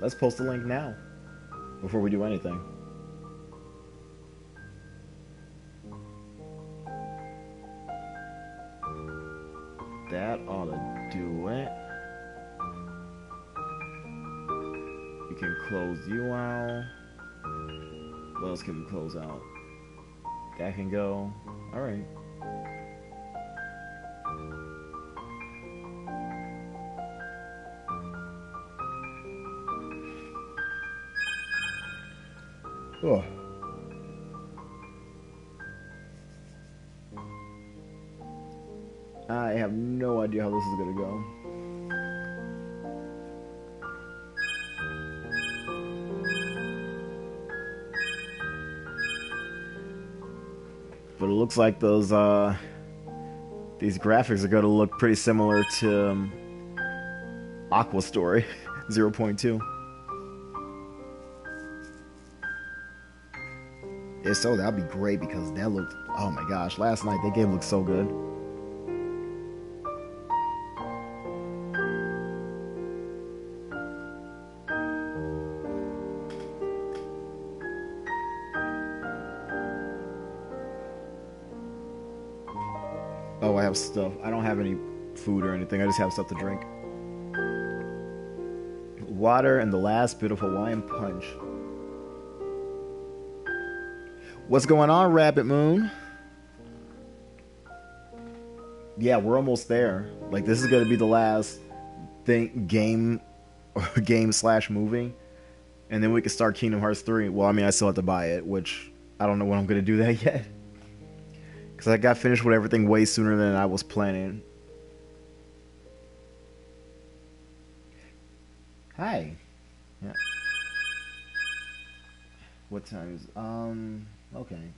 Let's post the link now before we do anything. That ought to do it. We can close you out. What else can we close out? That can go. Alright. Oh. I have no idea how this is gonna go. But it looks like those these graphics are gonna look pretty similar to Aqua Story 0.2. If so, that'd be great because that looked, oh my gosh, last night that game looked so good. Oh, I have stuff. I don't have any food or anything. I just have stuff to drink. Water and the last bit of Hawaiian punch. What's going on, Rabbit Moon? Yeah, we're almost there. Like, this is going to be the last thing, game slash movie. And then we can start Kingdom Hearts 3. Well, I mean, I still have to buy it, which I don't know when I'm going to do that yet. Because I got finished with everything way sooner than I was planning. Hi. Yeah. What time is... Okay.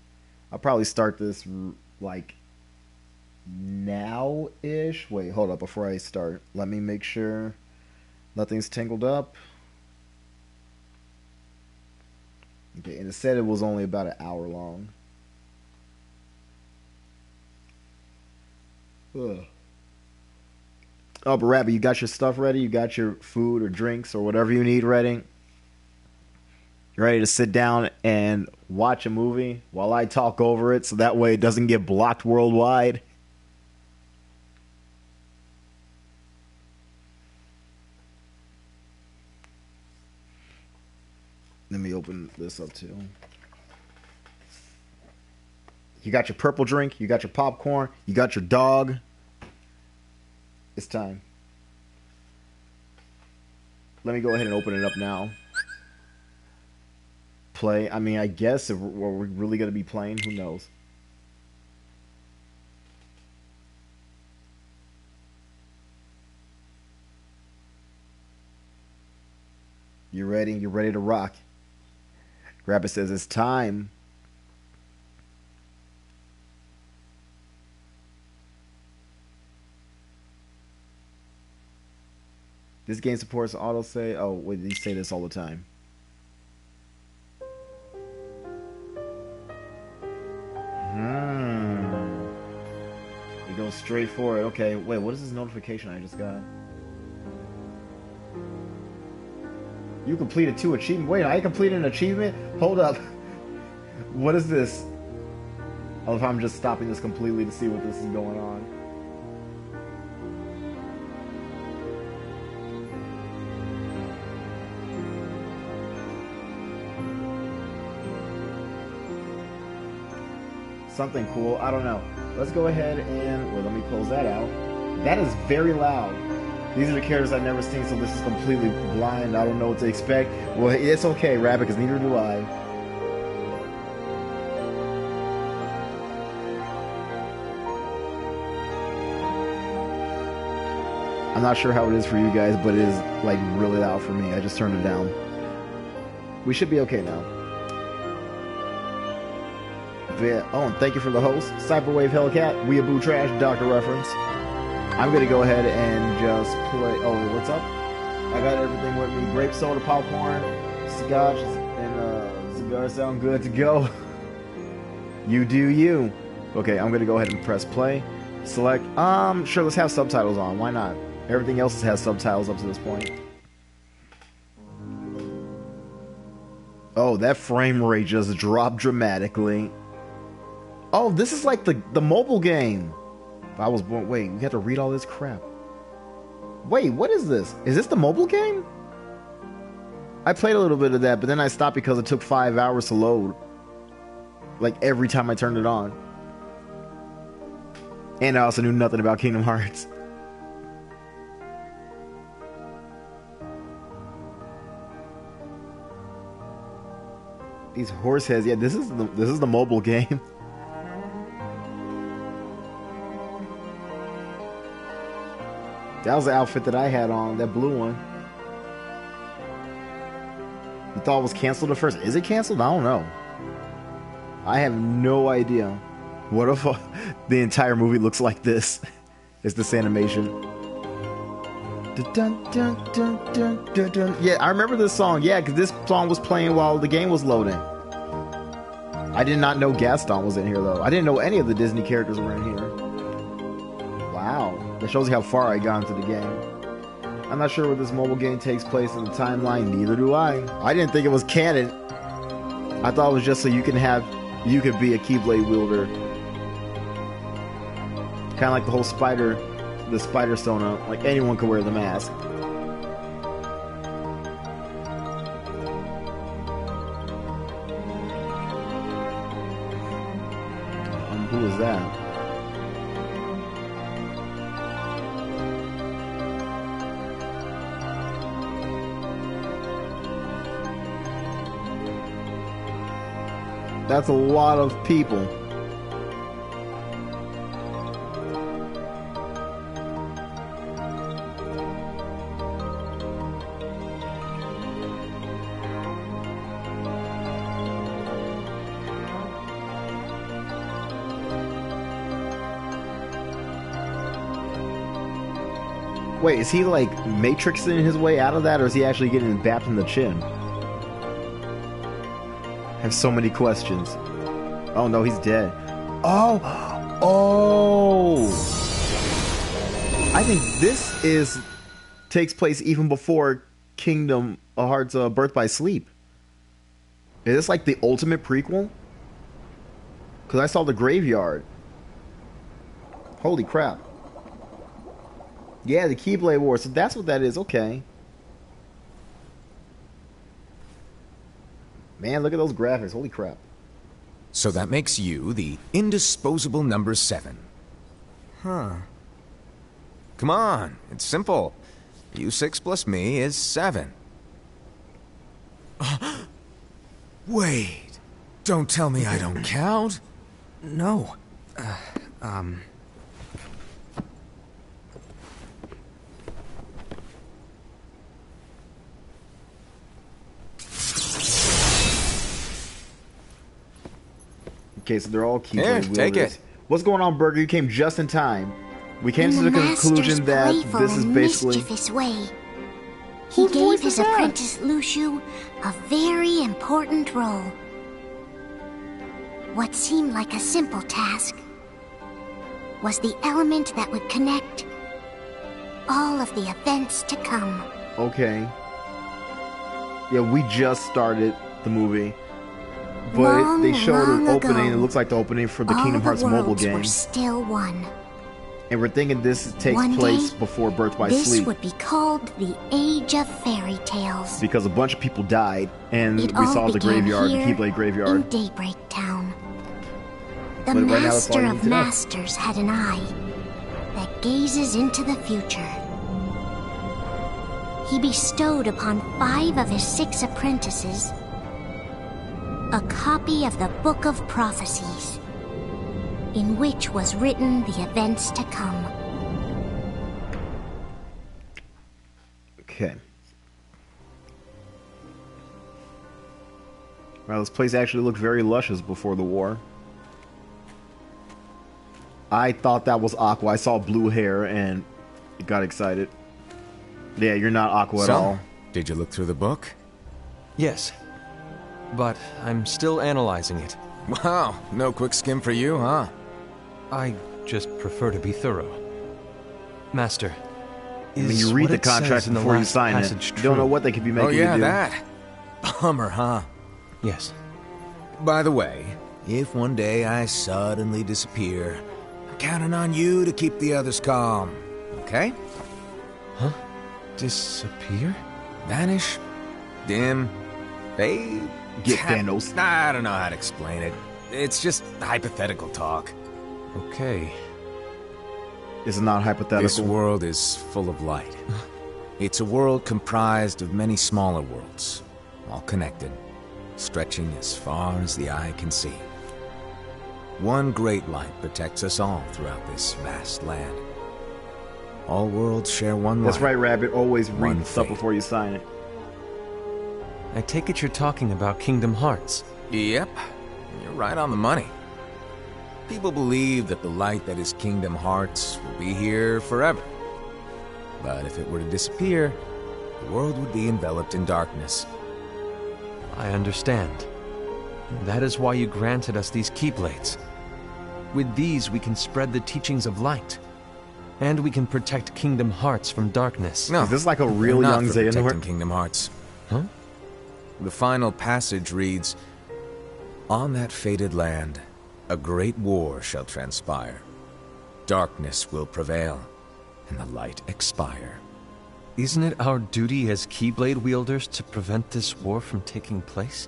I'll probably start this, like, now-ish. Wait, hold up. Before I start, let me make sure nothing's tangled up. Okay, and it said it was only about an hour long. Ugh. Oh, but Rabbit, you got your stuff ready? You got your food or drinks or whatever you need ready? You're ready to sit down and watch a movie while I talk over it so that way it doesn't get blocked worldwide? Let me open this up too. You got your purple drink, you got your popcorn, you got your dog. It's time. Let me go ahead and open it up now. Play. I mean, I guess if we're really going to be playing, who knows? You ready? You're ready to rock. Rabbit says it's time. This game supports autosave. Oh, wait, you say this all the time. You go straight for it. Okay, wait, what is this notification I just got? You completed 2 achievements. Wait, I completed an achievement? Hold up. What is this? I love how I'm just stopping this completely to see what this is going on. Something cool. I don't know. Let's go ahead and... Well, let me close that out. That is very loud. These are the characters I've never seen, so this is completely blind. I don't know what to expect. Well, it's okay, Rabbit, because neither do I. I'm not sure how it is for you guys, but it is, like, really loud for me. I just turned it down. We should be okay now. Oh, and thank you for the host, Cyberwave Hellcat, Weeaboo Trash, Dr. Reference. I'm gonna go ahead and just play. Oh, wait, what's up? I got everything with me: grape soda, popcorn, scotch, and cigars sound good to go. You do you. Okay, I'm gonna go ahead and press play. Select. Sure. Let's have subtitles on. Why not? Everything else has subtitles up to this point. Oh, that frame rate just dropped dramatically. Oh, this is like the mobile game. I was born. Wait, we had to read all this crap. Wait, what is this? Is this the mobile game? I played a little bit of that, but then I stopped because it took 5 hours to load. Like every time I turned it on. And I also knew nothing about Kingdom Hearts. These horse heads, yeah, this is the mobile game. That was the outfit that I had on, that blue one. You thought it was canceled at first? Is it canceled? I don't know. I have no idea. What if the entire movie looks like this? It's this animation. Dun, dun, dun, dun, dun, dun. Yeah, I remember this song. Yeah, because this song was playing while the game was loading. I did not know Gaston was in here, though. I didn't know any of the Disney characters were in here. Wow. That shows you how far I got into the game. I'm not sure where this mobile game takes place in the timeline. Neither do I. I didn't think it was canon. I thought it was just so you could be a Keyblade wielder. Kind of like the whole the spider Sona, like anyone could wear the mask. Who is that? That's a lot of people. Wait, is he like matrixing his way out of that, or is he actually getting bapped in the chin? I have so many questions. Oh no, he's dead. Oh! I think this takes place even before Kingdom Hearts Birth by Sleep. Is this like the ultimate prequel? Because I saw the graveyard. Holy crap. Yeah, the Keyblade War. So that's what that is. Okay. Man, look at those graphics. Holy crap. So that makes you the indisposable number 7. Huh. Come on, it's simple. U6 plus me is 7. Wait. Don't tell me I don't count. No. Okay, so they're all Keyblade Here, wielders. take it. What's going on, Burger? You came just in time. We came to the conclusion that this is basically... mischievous way. He gave his apprentice Luciu a very important role. What seemed like a simple task was the element that would connect all of the events to come. Okay. Yeah, we just started the movie. But they showed an opening. It looks like the opening for the Kingdom Hearts mobile game. Were still one. And we're thinking this takes place before Birth by Sleep. This would be called the Age of Fairy Tales. Because a bunch of people died, and we saw the graveyard, the Keyblade graveyard. In Daybreak Town. The Master of Masters had an eye that gazes into the future. He bestowed upon 5 of his 6 apprentices a copy of the Book of Prophecies, in which was written the events to come. Okay. Well, this place actually looked very luscious before the war. I thought that was Aqua. I saw blue hair and got excited. Yeah, you're not Aqua at all. Did you look through the book? Yes. But I'm still analyzing it. Wow, no quick skim for you, huh? I just prefer to be thorough. Master, I mean, you read the contract before you sign it. You don't know what they could be making you do. Oh yeah, that. Bummer, huh? Yes. By the way, if one day I suddenly disappear, I'm counting on you to keep the others calm, okay? Huh? Disappear? Vanish, dim, fade. Get Thanos. I don't know how to explain it. It's just hypothetical talk. Okay. It's not hypothetical. This world is full of light. It's a world comprised of many smaller worlds, all connected, stretching as far as the eye can see. One great light protects us all throughout this vast land. All worlds share one light. That's right, Rabbit. Always read One the stuff fate. before you sign it. I take it you're talking about Kingdom Hearts. Yep, you're right on the money. People believe that the light that is Kingdom Hearts will be here forever. But if it were to disappear, the world would be enveloped in darkness. I understand. That is why you granted us these Keyblades. With these, we can spread the teachings of light. And we can protect Kingdom Hearts from darkness. No, Is this like a they're real not young for protecting Xehanort? Kingdom Hearts. Huh? The final passage reads, "On that fated land, a great war shall transpire. Darkness will prevail, and the light expire." Isn't it our duty as Keyblade wielders to prevent this war from taking place?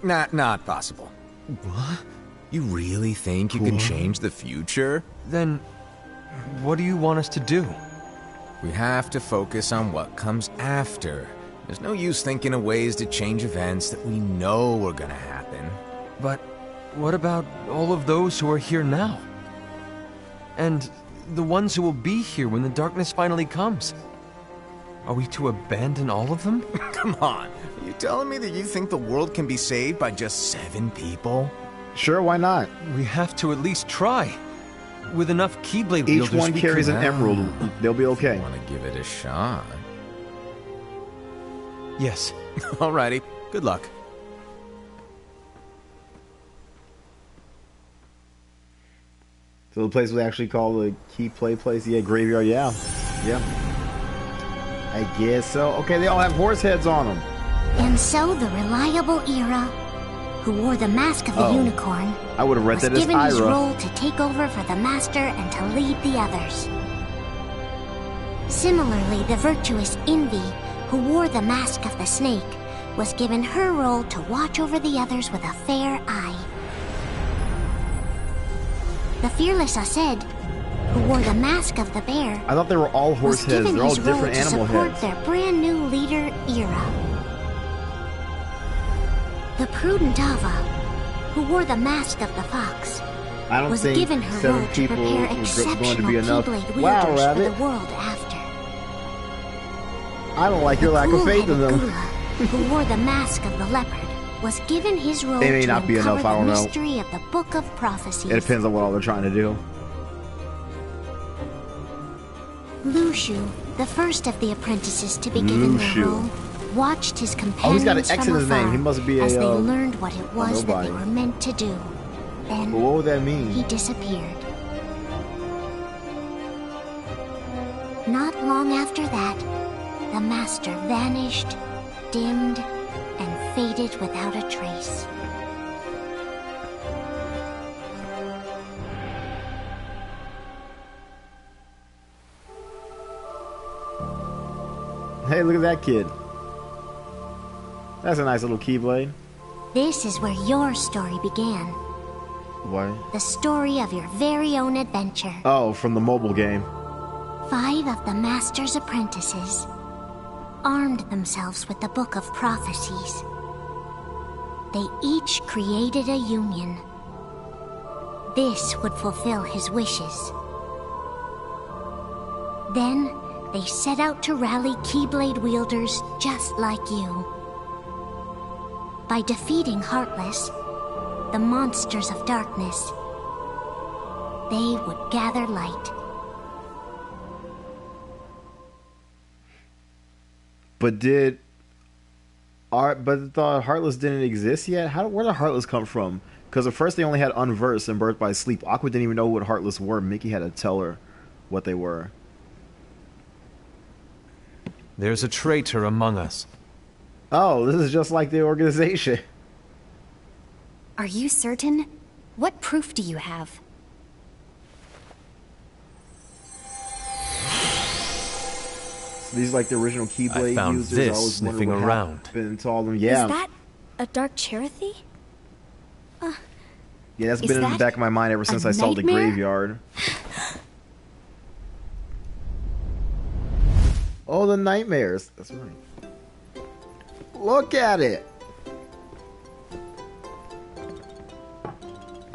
Not possible. What? You really think you can change the future? Then, what do you want us to do? We have to focus on what comes after. There's no use thinking of ways to change events that we know are gonna happen. But what about all of those who are here now? And the ones who will be here when the darkness finally comes? Are we to abandon all of them? Come on, are you telling me that you think the world can be saved by just 7 people? Sure, why not? We have to at least try. With enough Keyblade Each wielders, one we carries can... an emerald. They'll be okay. Want to give it a shot? Yes. Alrighty, good luck. So the place was actually called the Key Play Place. Yeah, Graveyard. Yeah. I guess so. Okay, they all have horse heads on them. And so the reliable Ira, who wore the mask of the unicorn, I would have read was that as given his Ira. role to take over for the master and to lead the others. Similarly, the virtuous Envy, who wore the mask of the snake, was given her role to watch over the others with a fair eye. The fearless Aced, who wore the mask of the bear, I thought they were all horse was heads. given They're all his role different to animal support heads. their brand new leader, Ira. The prudent Ava, who wore the mask of the fox, I don't was think given her 7 role to people prepare was going exceptional to be enough. Keyblade Wow, wielders for the Rabbit. world after. I don't like your lack of faith in them. Gula, who wore the mask of the leopard, was given his role It may to not be uncover enough, I the don't know. mystery of the Book of Prophecies. It depends on what all they're trying to do. Lushu, the first of the apprentices to be given Lushu. the role, watched his Oh, companions he's got an X from in his name. afar He must be a, as they learned what it was that they nobody. were meant to do. Then But what would that mean? he disappeared. Not long after that, the master vanished, dimmed, and faded without a trace. Hey, look at that kid. That's a nice little Keyblade. This is where your story began. What? The story of your very own adventure. Oh, from the mobile game. 5 of the Master's apprentices armed themselves with the Book of Prophecies. They each created a union. This would fulfill his wishes. Then, they set out to rally Keyblade wielders just like you. By defeating Heartless, the monsters of darkness, they would gather light. But did... But the Heartless didn't exist yet? Where did Heartless come from? Because at first they only had Unversed and Birth by Sleep. Aqua didn't even know what Heartless were. Mickey had to tell her what they were. There's a traitor among us. Oh, this is just like the organization. Are you certain? What proof do you have? So these like the original Keyblade I found users. this I always sniffing wondered what around. happened to all of them. Yeah. Is that a dark Cherothy? Yeah, that's Is been in the that back of my mind ever since I saw the nightmare? graveyard. Oh, the nightmares. That's right. Look at it.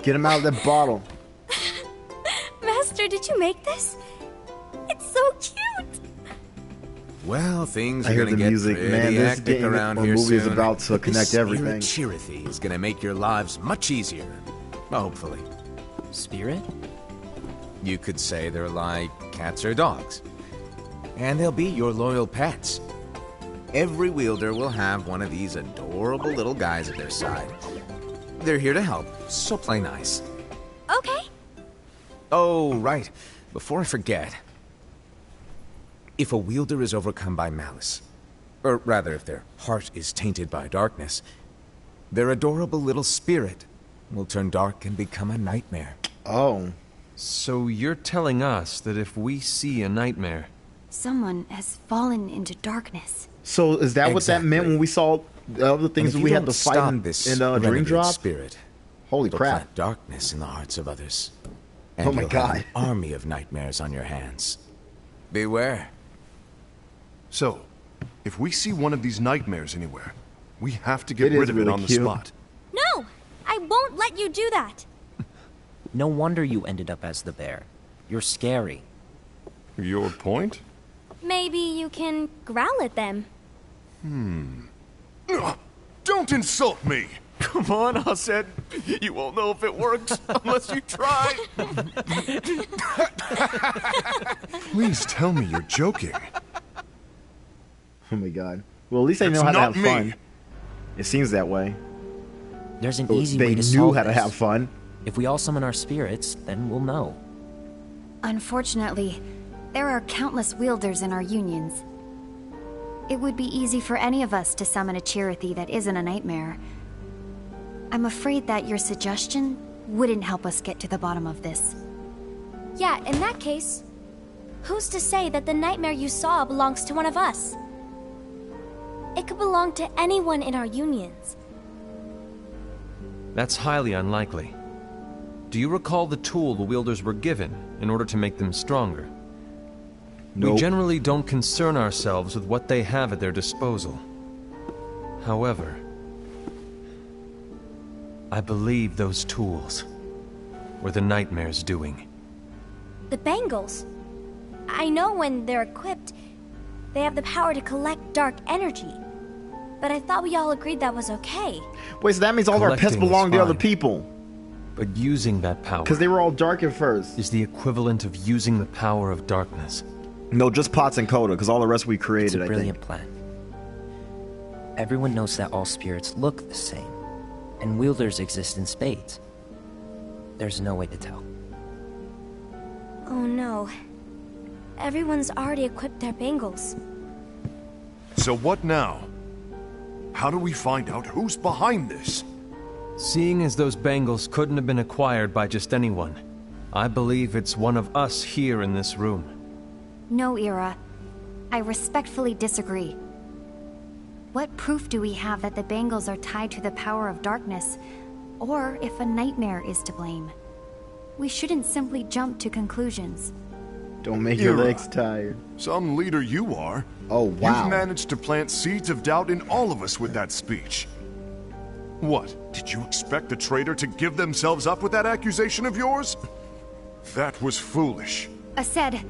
Get him out of that bottle. Master, did you make this? It's so cute! Well, things I are hear gonna the get music. pretty Man, this hectic game around or here movie is soon. about to But connect this everything. Spirit Chirithy is gonna make your lives much easier. Hopefully. Spirit? You could say they're like cats or dogs. And they'll be your loyal pets. Every wielder will have one of these adorable little guys at their side. They're here to help, so play nice. Okay. Oh, right. Before I forget. If a wielder is overcome by malice, or rather if their heart is tainted by darkness, their adorable little spirit will turn dark and become a nightmare. Oh. So you're telling us that if we see a nightmare... Someone has fallen into darkness. So is that what that meant Exactly. when we saw the other things And that if we you had don't to fight stop in this Dream renegade Drop? spirit, Holy it'll crap. plant darkness in the hearts of others. And Oh my you'll have God. an army of nightmares on your hands. Beware. So, if we see one of these nightmares anywhere, we have to get It is rid of it really on the cute. spot. No! I won't let you do that! No wonder you ended up as the bear. You're scary. Your point? Maybe you can growl at them. Ugh, don't insult me! Come on, Hassed. You won't know if it works unless you try. Please tell me you're joking. Oh my god. Well, at least they It's know how to not have me. fun. It seems that way. There's an But easy they way to knew solve how to this. have fun. If we all summon our spirits, then we'll know. Unfortunately, there are countless wielders in our unions. It would be easy for any of us to summon a Cherothy that isn't a nightmare. I'm afraid that your suggestion wouldn't help us get to the bottom of this. Yeah, in that case, who's to say that the nightmare you saw belongs to one of us? It could belong to anyone in our unions. That's highly unlikely. Do you recall the tool the wielders were given in order to make them stronger? We Nope. generally don't concern ourselves with what they have at their disposal. However, I believe those tools were the nightmare's doing. The bangles. I know when they're equipped, they have the power to collect dark energy. But I thought we all agreed that was okay. Wait, so that means all of our pets Collecting is belong to other fine. people. But using that power Because they were all dark at first. is the equivalent of using the power of darkness. No, just Potts and Coda, because all the rest we It's created, a I brilliant think. plan. Everyone knows that all spirits look the same, and wielders exist in spades. There's no way to tell. Oh no. Everyone's already equipped their bangles. So what now? How do we find out who's behind this? Seeing as those bangles couldn't have been acquired by just anyone, I believe it's one of us here in this room. No, Ira. I respectfully disagree. What proof do we have that the bangles are tied to the power of darkness, or if a nightmare is to blame? We shouldn't simply jump to conclusions. Don't make your Ira. legs tired. Some leader you are. Oh, wow. You've managed to plant seeds of doubt in all of us with that speech. What? Did you expect the traitor to give themselves up with that accusation of yours? That was foolish. Ased,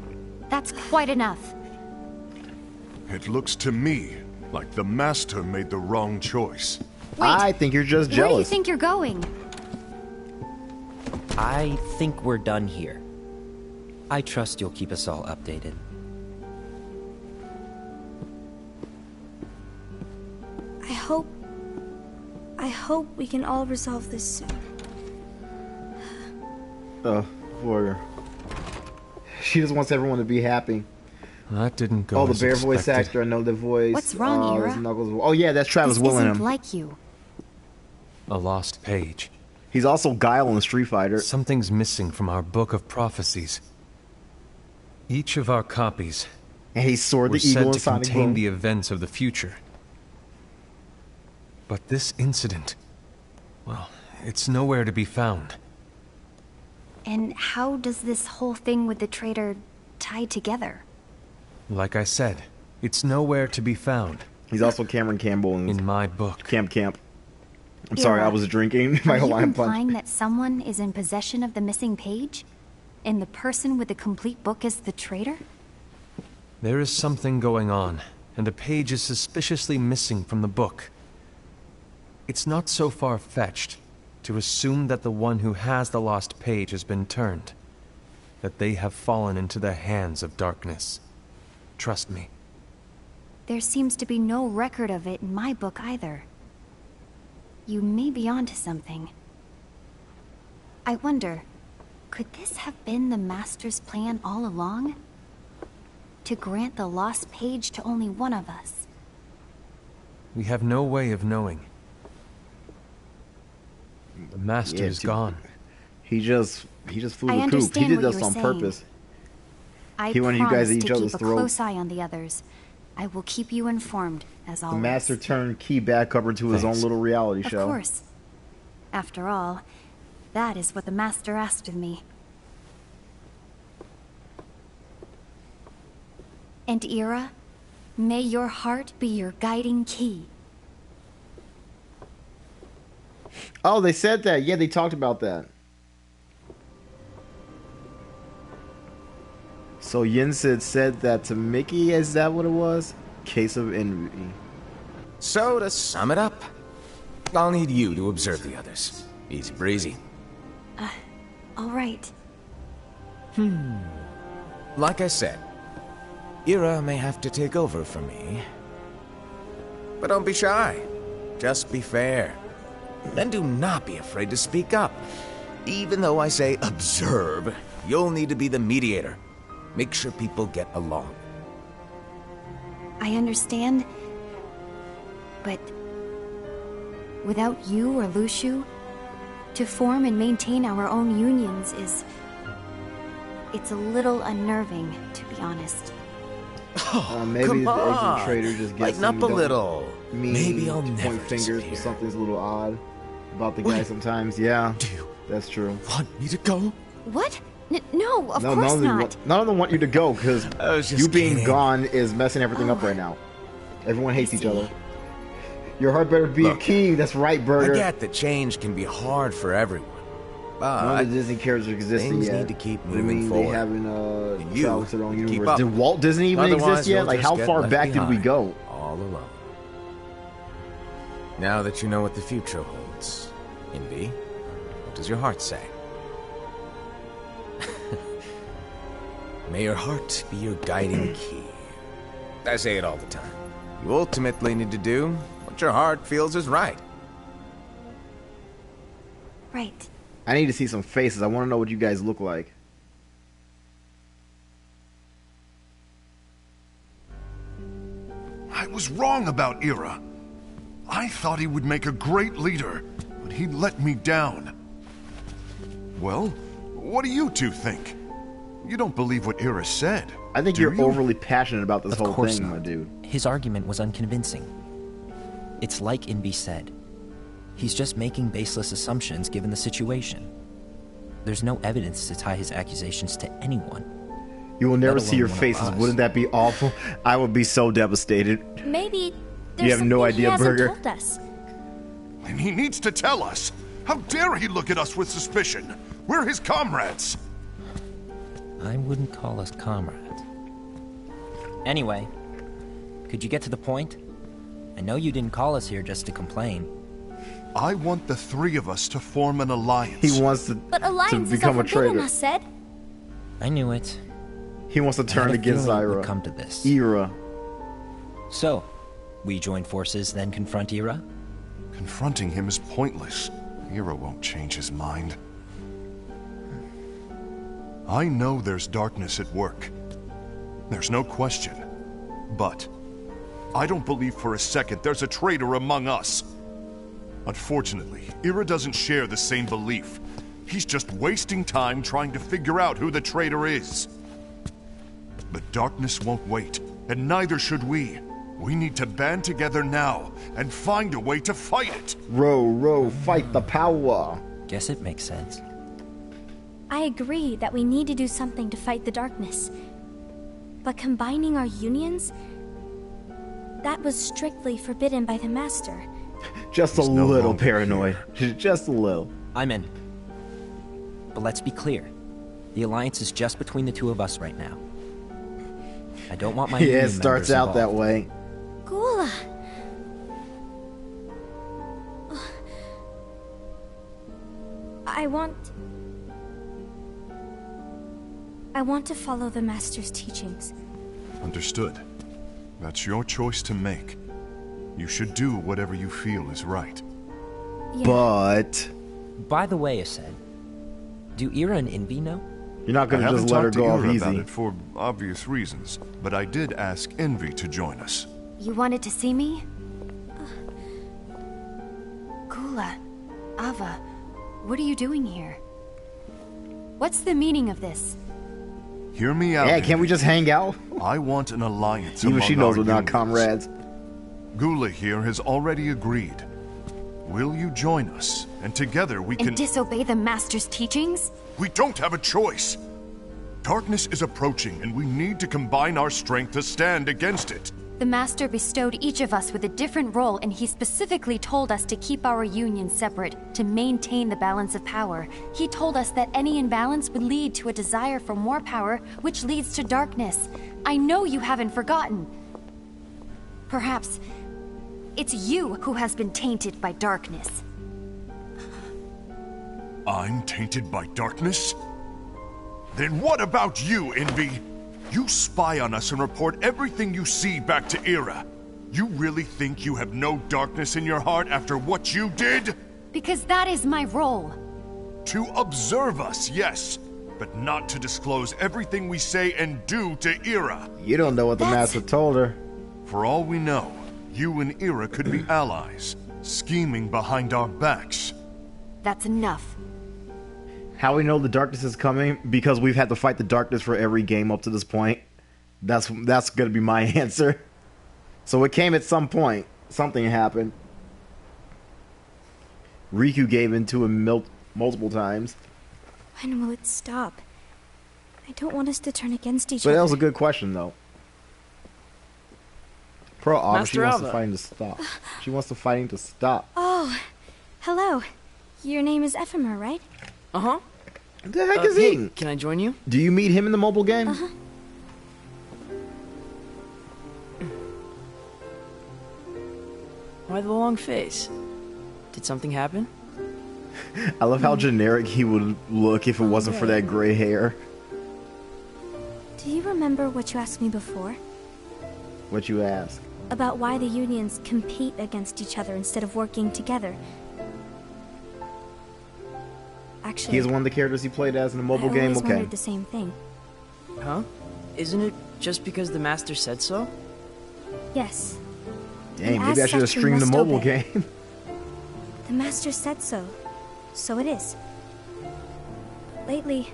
that's quite enough. It looks to me like the Master made the wrong choice. Wait, I think you're just where do you jealous. think you're going? I think we're done here. I trust you'll keep us all updated. I hope we can all resolve this soon. For she just wants everyone to be happy. That didn't go Oh, the as bear voice expected. actor, I know the voice. What's wrong, oh, Ira? it's Knuckles. Oh yeah, that's Travis This Willingham. isn't like you. A lost page. He's also Guile in Street Fighter. Something's missing from our book of prophecies. Each of our copies And he's Sword were the Eagle said and to Sonic contain Boom. the events of the future. But this incident, well, it's nowhere to be found. And how does this whole thing with the traitor tie together? Like I said, it's nowhere to be found. He's also Cameron Campbell in my book. Camp. I'm sorry, I was drinking my Are you Hawaiian implying punch. that someone is in possession of the missing page? And the person with the complete book is the traitor? There is something going on, and a page is suspiciously missing from the book. It's not so far-fetched to assume that the one who has the lost page has been turned, that they have fallen into the hands of darkness. Trust me. There seems to be no record of it in my book either. You may be onto something. I wonder, could this have been the Master's plan all along? To grant the lost page to only one of us? We have no way of knowing. The Master is gone. He just flew I the coop. He understand did what this you're on saying. purpose. I He wanted you guys promise at each to other's keep a throats. close eye on the others. I will keep you informed, as The always. Master turned Key back up into his own little reality show. Of course. After all, that is what the Master asked of me. And Ira, may your heart be your guiding key. Oh, they said that. Yeah, they talked about that. So Yinsid said that to Mickey. Is that what it was? Case of envy. So, to sum it up, I'll need you to observe the others. Easy breezy. All right. Like I said, Ira may have to take over for me. But don't be shy. Just be fair. And do not be afraid to speak up. Even though I say observe, you'll need to be the mediator. Make sure people get along. I understand. But without you or Luciu, to form and maintain our own unions is... it's a little unnerving, to be honest. Maybe Come the on. exit trader just gets Lighten up a little. Maybe I'll to never point fingers disappear. for something's a little odd about the guy sometimes. Yeah, that's true. Want me to go? What? No, of No, course none not. None of them want you to go because I was just you being kidding. gone is messing everything up right now. Everyone hates each other. Your heart better be a Look, king. That's right, I Burger. get that change can be hard for everyone. None But of the Disney characters existing things yet. need to keep What do you moving mean forward. they haven't And you traveled to their own keep universe? up. Did Walt Disney even Otherwise, exist yet? you'll Like, just how get far left back did we behind, go? all alone. Now that you know what the future holds, Invi, what does your heart say? May your heart be your guiding key. I say it all the time. You ultimately need to do what your heart feels is right. Right. I need to see some faces. I want to know what you guys look like. I was wrong about Ira. I thought he would make a great leader, but he let me down. Well, what do you two think? You don't believe what Ira said. I think do you're you? overly passionate about this Of whole course thing, not. my dude. His argument was unconvincing. It's like Inbi said. He's just making baseless assumptions given the situation. There's no evidence to tie his accusations to anyone. You will never Let see your alone one of faces. us. Wouldn't that be awful? I would be so devastated. Maybe there's have no something idea, he hasn't Burger. told us. And he needs to tell us. How dare he look at us with suspicion? We're his comrades. I wouldn't call us comrades. Anyway, could you get to the point? I know you didn't call us here just to complain. I want the three of us to form an alliance. He wants to But alliance is become a forbidden, traitor. I said. I knew it. He wants to I turn had a against feeling it Ira. would come to this. Ira. So, we join forces, then confront Ira? Confronting him is pointless. Ira won't change his mind. I know there's darkness at work. There's no question. But I don't believe for a second there's a traitor among us. Unfortunately, Ira doesn't share the same belief. He's just wasting time trying to figure out who the traitor is. The darkness won't wait, and neither should we. We need to band together now and find a way to fight it. Row, fight the power. Guess it makes sense. I agree that we need to do something to fight the darkness. But combining our unions? That was strictly forbidden by the Master. Just a little paranoid. Just a little. I'm in. But let's be clear. The alliance is just between the two of us right now. I don't want my Yeah, union it starts members out that involved. way. Gula! I want to follow the Master's teachings. Understood. That's your choice to make. You should do whatever you feel is right. Yeah. But By the way, Ased, do Ira and Envy know? you're not I gonna haven't just let her talked to go off Ira about easy. it for obvious reasons, but I did ask Envy to join us. You wanted to see me? Gula, Ava, what are you doing here? What's the meaning of this? Hear me out. Yeah, can't we just hang out? I want an alliance Even among she knows our we're not unions. comrades. Gula here has already agreed. Will you join us? And together we And can... disobey the Master's teachings? We don't have a choice. Darkness is approaching, and we need to combine our strength to stand against it. The Master bestowed each of us with a different role, and he specifically told us to keep our union separate, to maintain the balance of power. He told us that any imbalance would lead to a desire for more power, which leads to darkness. I know you haven't forgotten. Perhaps it's you who has been tainted by darkness. I'm tainted by darkness? Then what about you, Envy? You spy on us and report everything you see back to Ira. You really think you have no darkness in your heart after what you did? Because that is my role. To observe us, yes, but not to disclose everything we say and do to Ira. You don't know what the That's- Master told her. For all we know, you and Ira could be allies, scheming behind our backs. That's enough. How we know the darkness is coming? Because we've had to fight the darkness for every game up to this point. That's gonna be my answer. So it came at some point. Something happened. Riku gave into him multiple times. When will it stop? I don't want us to turn against each But other. that was a good question, though. Pro Autumn, she Master wants Alva. the fighting to stop. She wants the fighting to stop. Oh, hello. Your name is Ephemer, right? Uh-huh. The heck is he? Hey, can I join you? Do you meet him in the mobile game? Uh-huh. Why the long face? Did something happen? I love how generic he would look if it wasn't for that gray hair. Do you remember what you asked me before? What you ask? About why the unions compete against each other instead of working together. Actually, He's one of the characters he played as in the mobile I game? always Okay. wondered the same thing. Huh? Isn't it just because the master said so? Yes, Dang, And maybe I as should have such, we streamed the must mobile obey. game. the Master said so. So it is. Lately,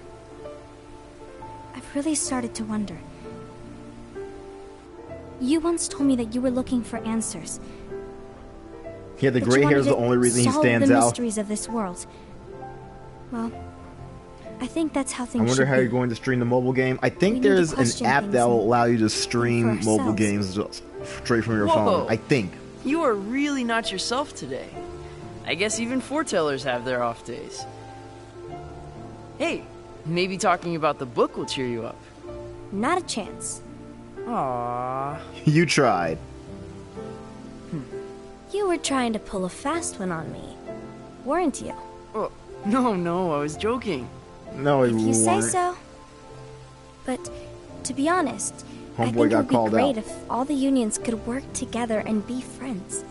I've really started to wonder. You once told me that you were looking for answers. Yeah, the that gray you hair is wanted the to only reason he solve stands the out. mysteries of this world. Well, I think that's how I things wonder should how be. you're going to stream the mobile game. I think We need to there's an question app things that will and allow you to think stream for mobile ourselves. games just straight from your Whoa. phone. I think. You are really not yourself today. I guess even foretellers have their off days. Hey, maybe talking about the book will cheer you up. Not a chance. Aww. You tried. You were trying to pull a fast one on me, weren't you? Oh, no, I was joking. No, If you say weren't. so. But to be honest, I Homeboy think it got would be called great out. if all the unions could work together and be friends.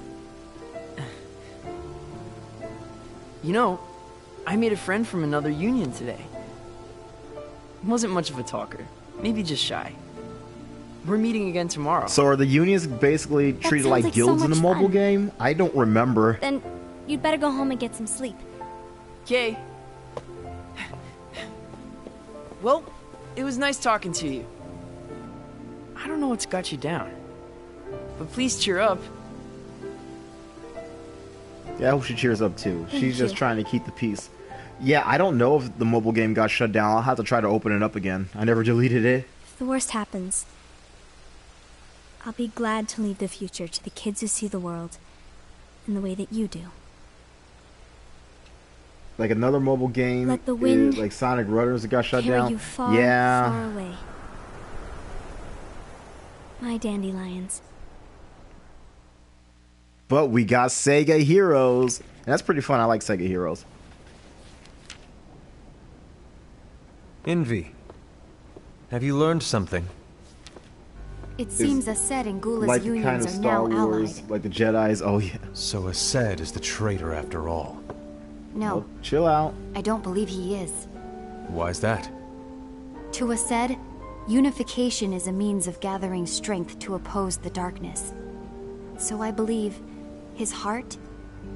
You know, I made a friend from another union today. Wasn't much of a talker, maybe just shy. We're meeting again tomorrow. So are the unions basically treated sounds like like so guilds in the much mobile fun. game? I don't remember. Then You'd better go home and get some sleep. Okay. Well, it was nice talking to you. I don't know what's got you down, but please cheer up. Yeah, I hope she cheers up too. Thank She's just you. trying to keep the peace. Yeah, I don't know if the mobile game got shut down. I'll have to try to open it up again. I never deleted it. If the worst happens, I'll be glad to leave the future to the kids who see the world in the way that you do. Like another mobile game, Let the wind like Sonic Runners that got shut carry down. you far, Yeah. far away. My dandelions. But we got Sega Heroes. And that's pretty fun. I like Sega Heroes. Envy. Have you learned something? It seems Ased and Gula's Like the unions kind of are Star now Wars, allied. like the Jedis. Oh yeah. So Ased is the traitor after all. No, Chill out. I don't believe he is. Why's that? To Ased, unification is a means of gathering strength to oppose the darkness. So I believe his heart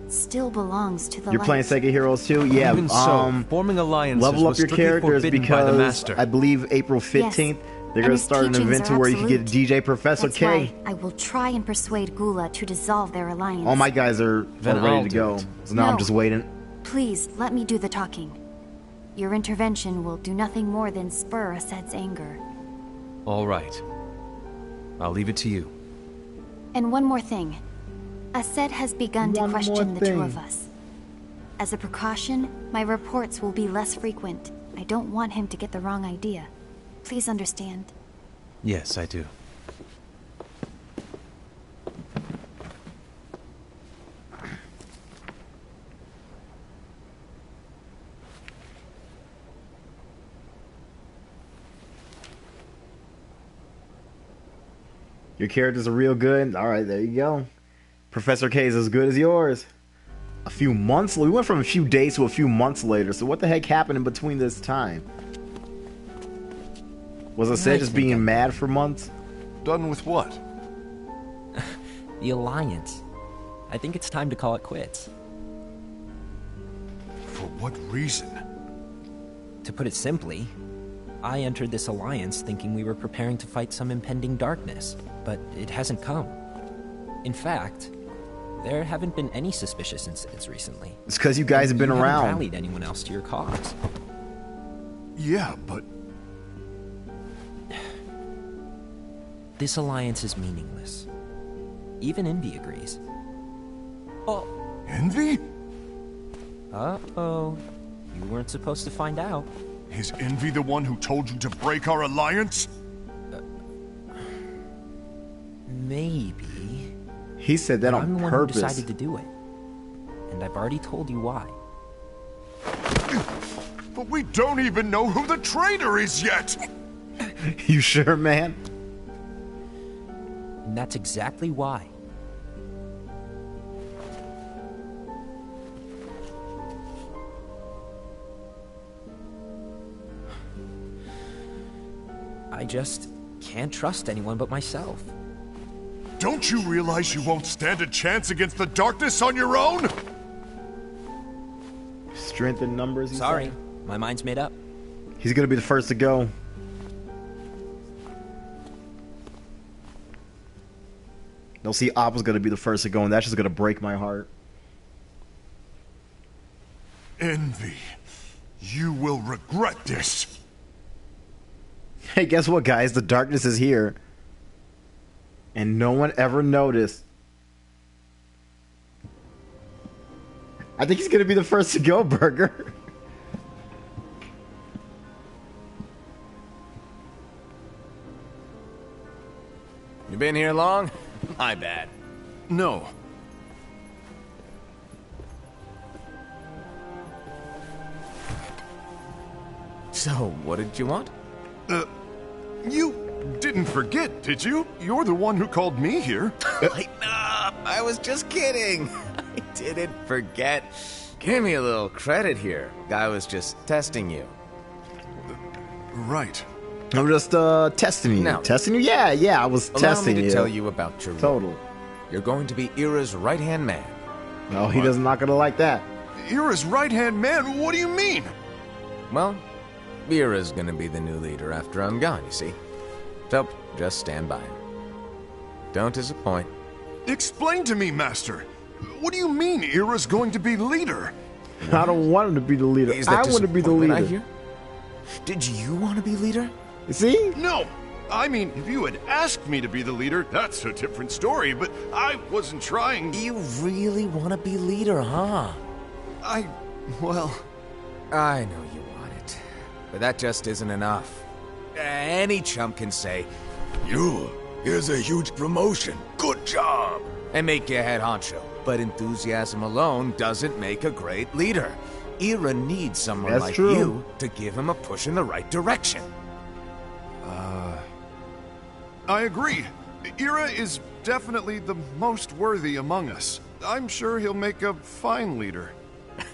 still belongs to the You're light. playing Sega Heroes too? Yeah. Even so, forming alliances level up was your strictly characters forbidden by the because Master. I believe April 15th they're and gonna his start an teachings event are where you can get absolute. DJ Professor That's K. why I will try and persuade Gula to dissolve their alliance. All my guys are Then ready I'll to do go. it. So now I'm No. just waiting. Please, let me do the talking. Your intervention will do nothing more than spur Ased's anger. All right. I'll leave it to you. And one more thing. Ased has begun to One more question the two thing. of us. As a precaution, my reports will be less frequent. I don't want him to get the wrong idea. Please understand. Yes, I do. Your characters are real good. All right, there you go. Professor K is as good as yours. A few months. We went from a few days to a few months later. So what the heck happened in between this time? Was I said just being mad for months? Done with what? The Alliance. I think it's time to call it quits. For what reason? To put it simply, I entered this alliance thinking we were preparing to fight some impending darkness, but it hasn't come. In fact, there haven't been any suspicious incidents recently. It's because you guys have been You haven't around. rallied anyone else to your cause. Yeah, but This alliance is meaningless. Even Envy agrees. Oh, Envy? uh-oh. You weren't supposed to find out. Is Envy the one who told you to break our alliance? Maybe. He said that But on I'm the one purpose. who decided to do it. And I've already told you why. But we don't even know who the traitor is yet! You sure, man? And that's exactly why. I just can't trust anyone but myself. Don't you realize you won't stand a chance against the darkness on your own? Strength in numbers. he Sorry, said? my mind's made up. He's gonna be the first to go. They'll see Appa's gonna be the first to go, and that's just gonna break my heart. Envy, you will regret this. Hey, guess what, guys? The darkness is here. And no one ever noticed. I think he's gonna be the first to go, Burger. You been here long? My bad. No. So, what did you want? You didn't forget, did you? You're the one who called me here. Lighten up! I was just kidding. I didn't forget. Give me a little credit here. I was just testing you. Right. I'm just testing you. No. Testing you? Yeah, I was Allow testing me to you. tell you about your role. Total. You're going to be Ira's right-hand man. No, he does not gonna like that. Ira's right-hand man? What do you mean? Well, Ira's gonna be the new leader after I'm gone, you see. So, just stand by. Don't disappoint. Explain to me, Master. What do you mean Ira's going to be leader? I don't want him to be the leader. Is that I want to be the disappointment leader. I hear? Did you want to be leader? See? No! I mean, if you had asked me to be the leader, that's a different story, but I wasn't trying. You really want to be leader, huh? Well... I know you want it, but that just isn't enough. Any chump can say, here's a huge promotion, good job, and make you head honcho. But enthusiasm alone doesn't make a great leader. Ira needs someone That's like true. you to give him a push in the right direction. I agree. Ira is definitely the most worthy among us. I'm sure he'll make a fine leader.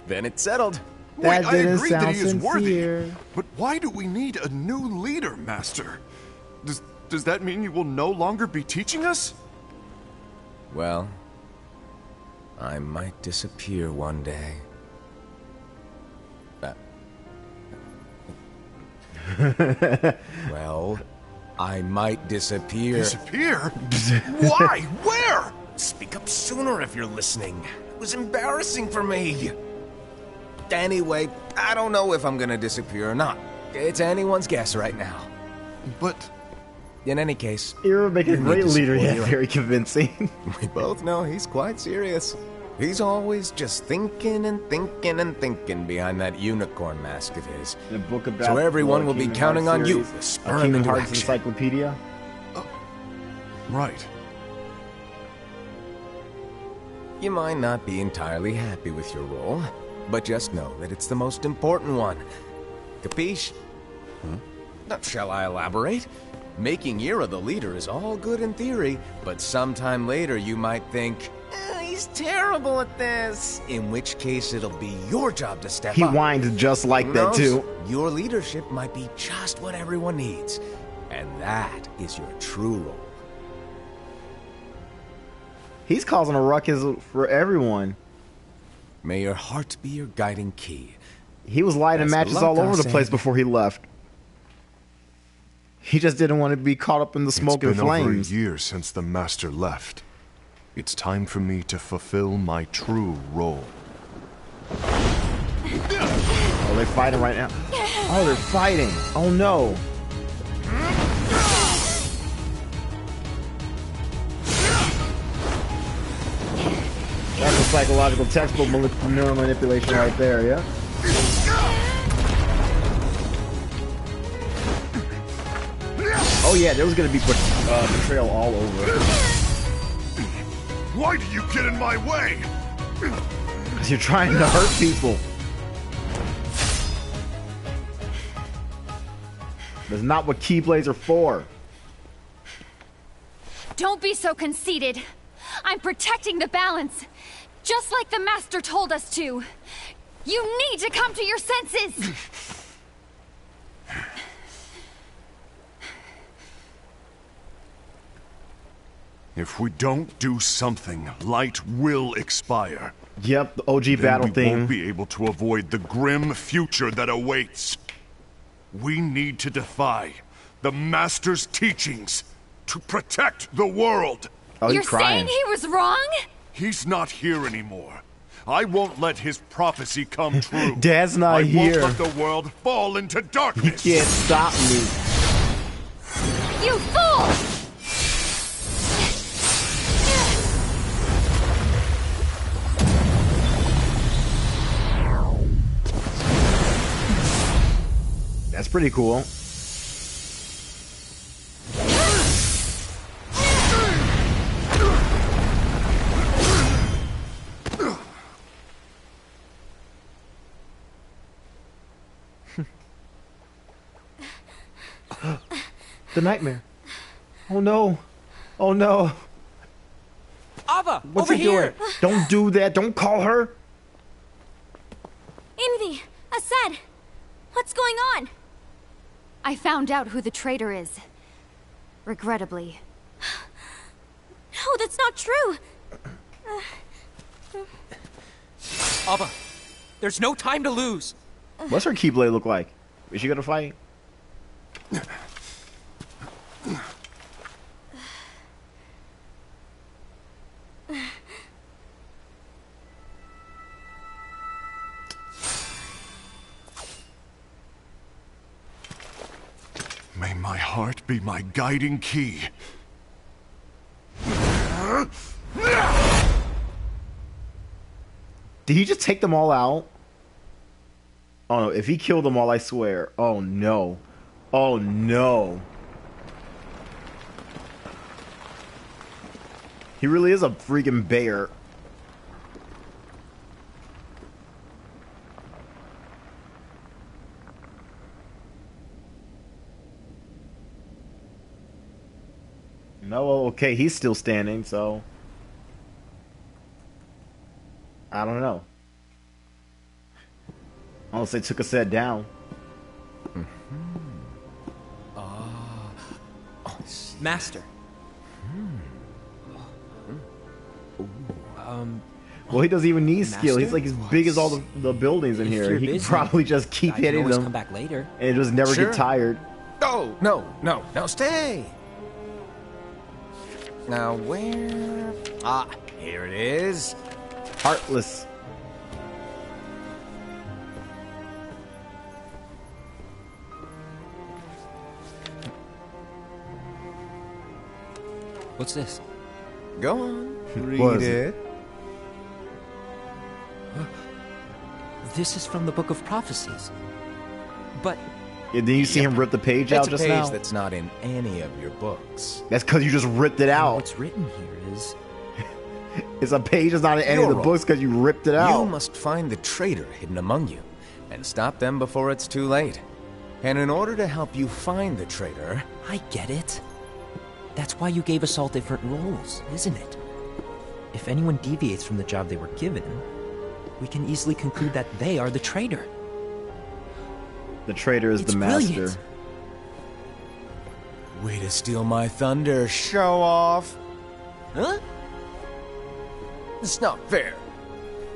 Then it's settled. That Wait, I didn't agree that sound he is sincere. worthy. But why do we need a new leader, Master? Does that mean you will no longer be teaching us? Well, I might disappear one day. Well, I might disappear. Disappear? Why? Where? Speak up sooner if you're listening. It was embarrassing for me. Anyway, I don't know if I'm gonna disappear or not. It's anyone's guess right now. But... In any case... Ira would make a you need great to leader, support yeah, Ira. very convincing. We both know he's quite serious. He's always just thinking and thinking and thinking behind that unicorn mask of his. The book about So everyone will be Kingdom counting Hearts on you series, to a spur him Kingdom into Hearts action. encyclopedia. Right. You might not be entirely happy with your role, but just know that it's the most important one. Capiche? Shall I elaborate? Making Ira the leader is all good in theory, but sometime later you might think, he's terrible at this. In which case it'll be your job to step He up. whines just like Who that knows? too. Your leadership might be just what everyone needs, and that is your true role. He's causing a ruckus for everyone. May your heart be your guiding key. He was lighting Best of matches luck, all over the Arsene. place before he left. He just didn't want to be caught up in the smoke and It's been flames. over a year since the Master left. It's time for me to fulfill my true role. Oh, they're fighting right now. Oh, they're fighting. Oh no. That's a psychological textbook neural manipulation right there, yeah? Oh yeah, there was gonna be betrayal all over. Why do you get in my way? Because you're trying to hurt people. That's not what Keyblades are for. Don't be so conceited. I'm protecting the balance, just like the Master told us to. You need to come to your senses! If we don't do something, light will expire. Yep, the OG Then battle we theme. won't be able to avoid the grim future that awaits. We need to defy the Master's teachings to protect the world. Oh, You're he's crying. saying he was wrong? He's not here anymore. I won't let his prophecy come true. Dad's not I here. won't let the world fall into He darkness. can't stop me. You fool! That's pretty cool. The nightmare. Oh no. Oh no. Ava, What's over he here! doing? Don't do that. Don't call her. Envy! Assad! What's going on? I found out who the traitor is. Regrettably. No, that's not true! Abba, there's no time to lose. What's her Keyblade look like? Is she gonna fight? May my heart be my guiding key. Did he just take them all out? Oh no, if he killed them all, I swear. Oh no. Oh no. He really is a freaking bear. No, okay, he's still standing, so I don't know. Unless they took a set down. Master. Well, he doesn't even need skill. He's Master? like as big as all the buildings in If here. you're He can busy, probably just keep I can hitting always them come back later. and just never Sure. get tired. Oh, no, stay. Now, where? Ah, here it is. Heartless. What's this? Go on, What read is it? it. This is from the Book of Prophecies. But Yeah, didn't you see him rip the page That's out a just page now? that's not in any of your books. That's because you just ripped it out. what's written here is... It's a page that's not in any of the Your books because you ripped it You out. must find the traitor hidden among you and stop them before it's too late. And in order to help you find the traitor, I get it. That's why you gave us all different roles, isn't it? If anyone deviates from the job they were given, we can easily conclude that they are the traitor. The traitor is It's the master. brilliant. way to steal my thunder, show off. Huh? It's not fair.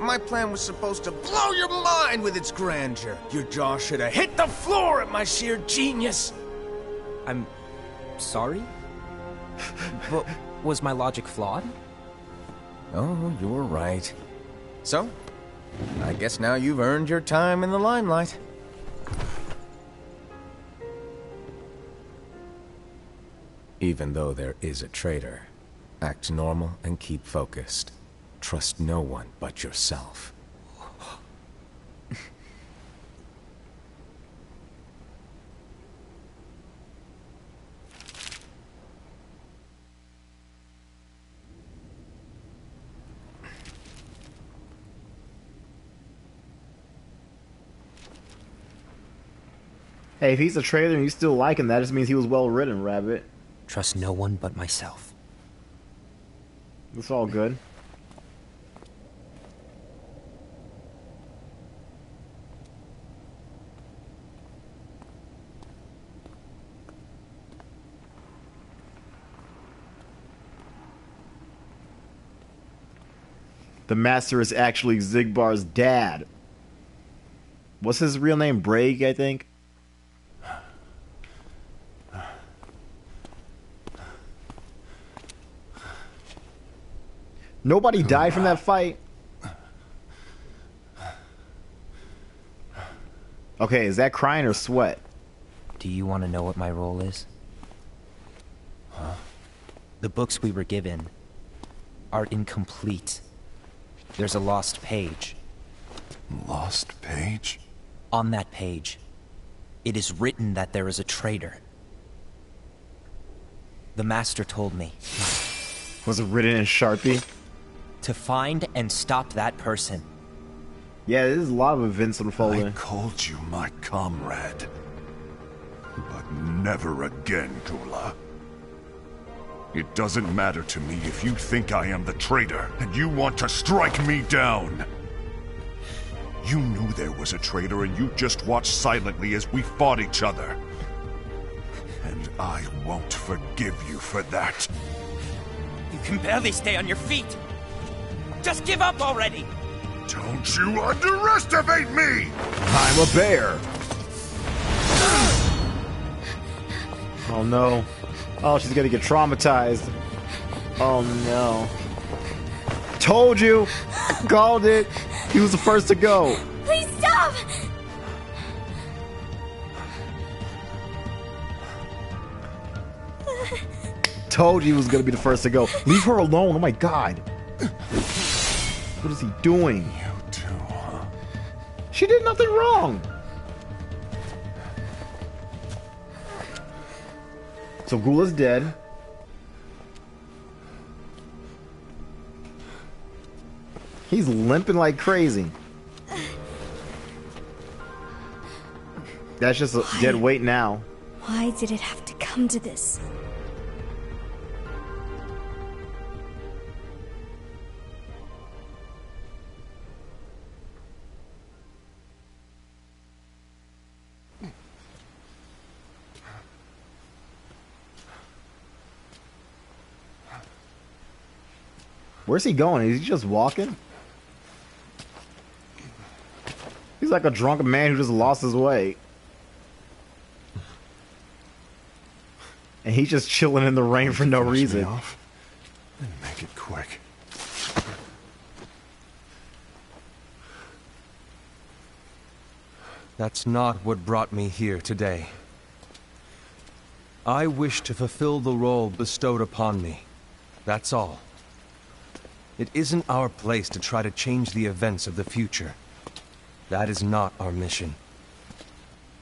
My plan was supposed to blow your mind with its grandeur. Your jaw should have hit the floor at my sheer genius. I'm sorry? But was my logic flawed? Oh, you're right. So, I guess now you've earned your time in the limelight. Even though there is a traitor, act normal and keep focused. Trust no one but yourself. Hey, if he's a traitor and you still like him, that just means he was well written, Rabbit. Trust no one but myself. It's all good. The master is actually Zigbar's dad. What's his real name? Braig, I think. Nobody died from that fight. Okay, is that crying or sweat? Do you want to know what my role is? Huh? The books we were given are incomplete. There's a lost page. Lost page? On that page, it is written that there is a traitor. The master told me Was it written in Sharpie? to find and stop that person. Yeah, there's a lot of events I unfolding. called you my comrade. But never again, Gula. It doesn't matter to me if you think I am the traitor and you want to strike me down. You knew there was a traitor and you just watched silently as we fought each other. And I won't forgive you for that. You can barely stay on your feet. Just give up already. Don't you underestimate me! I'm a bear. Oh no. Oh, she's gonna get traumatized. Oh no. Told you! Called it! He was the first to go. Please stop! Told you he was gonna be the first to go. Leave her alone. Oh my god. What is he doing? You too, huh? She did nothing wrong. So Gula's dead. He's limping like crazy. That's just a dead weight now. Why did it have to come to this? Where's he going? Is he just walking? He's like a drunken man who just lost his way. And he's just chilling in the rain for no reason. Off and make it quick. That's not what brought me here today. I wish to fulfill the role bestowed upon me. That's all. It isn't our place to try to change the events of the future. That is not our mission.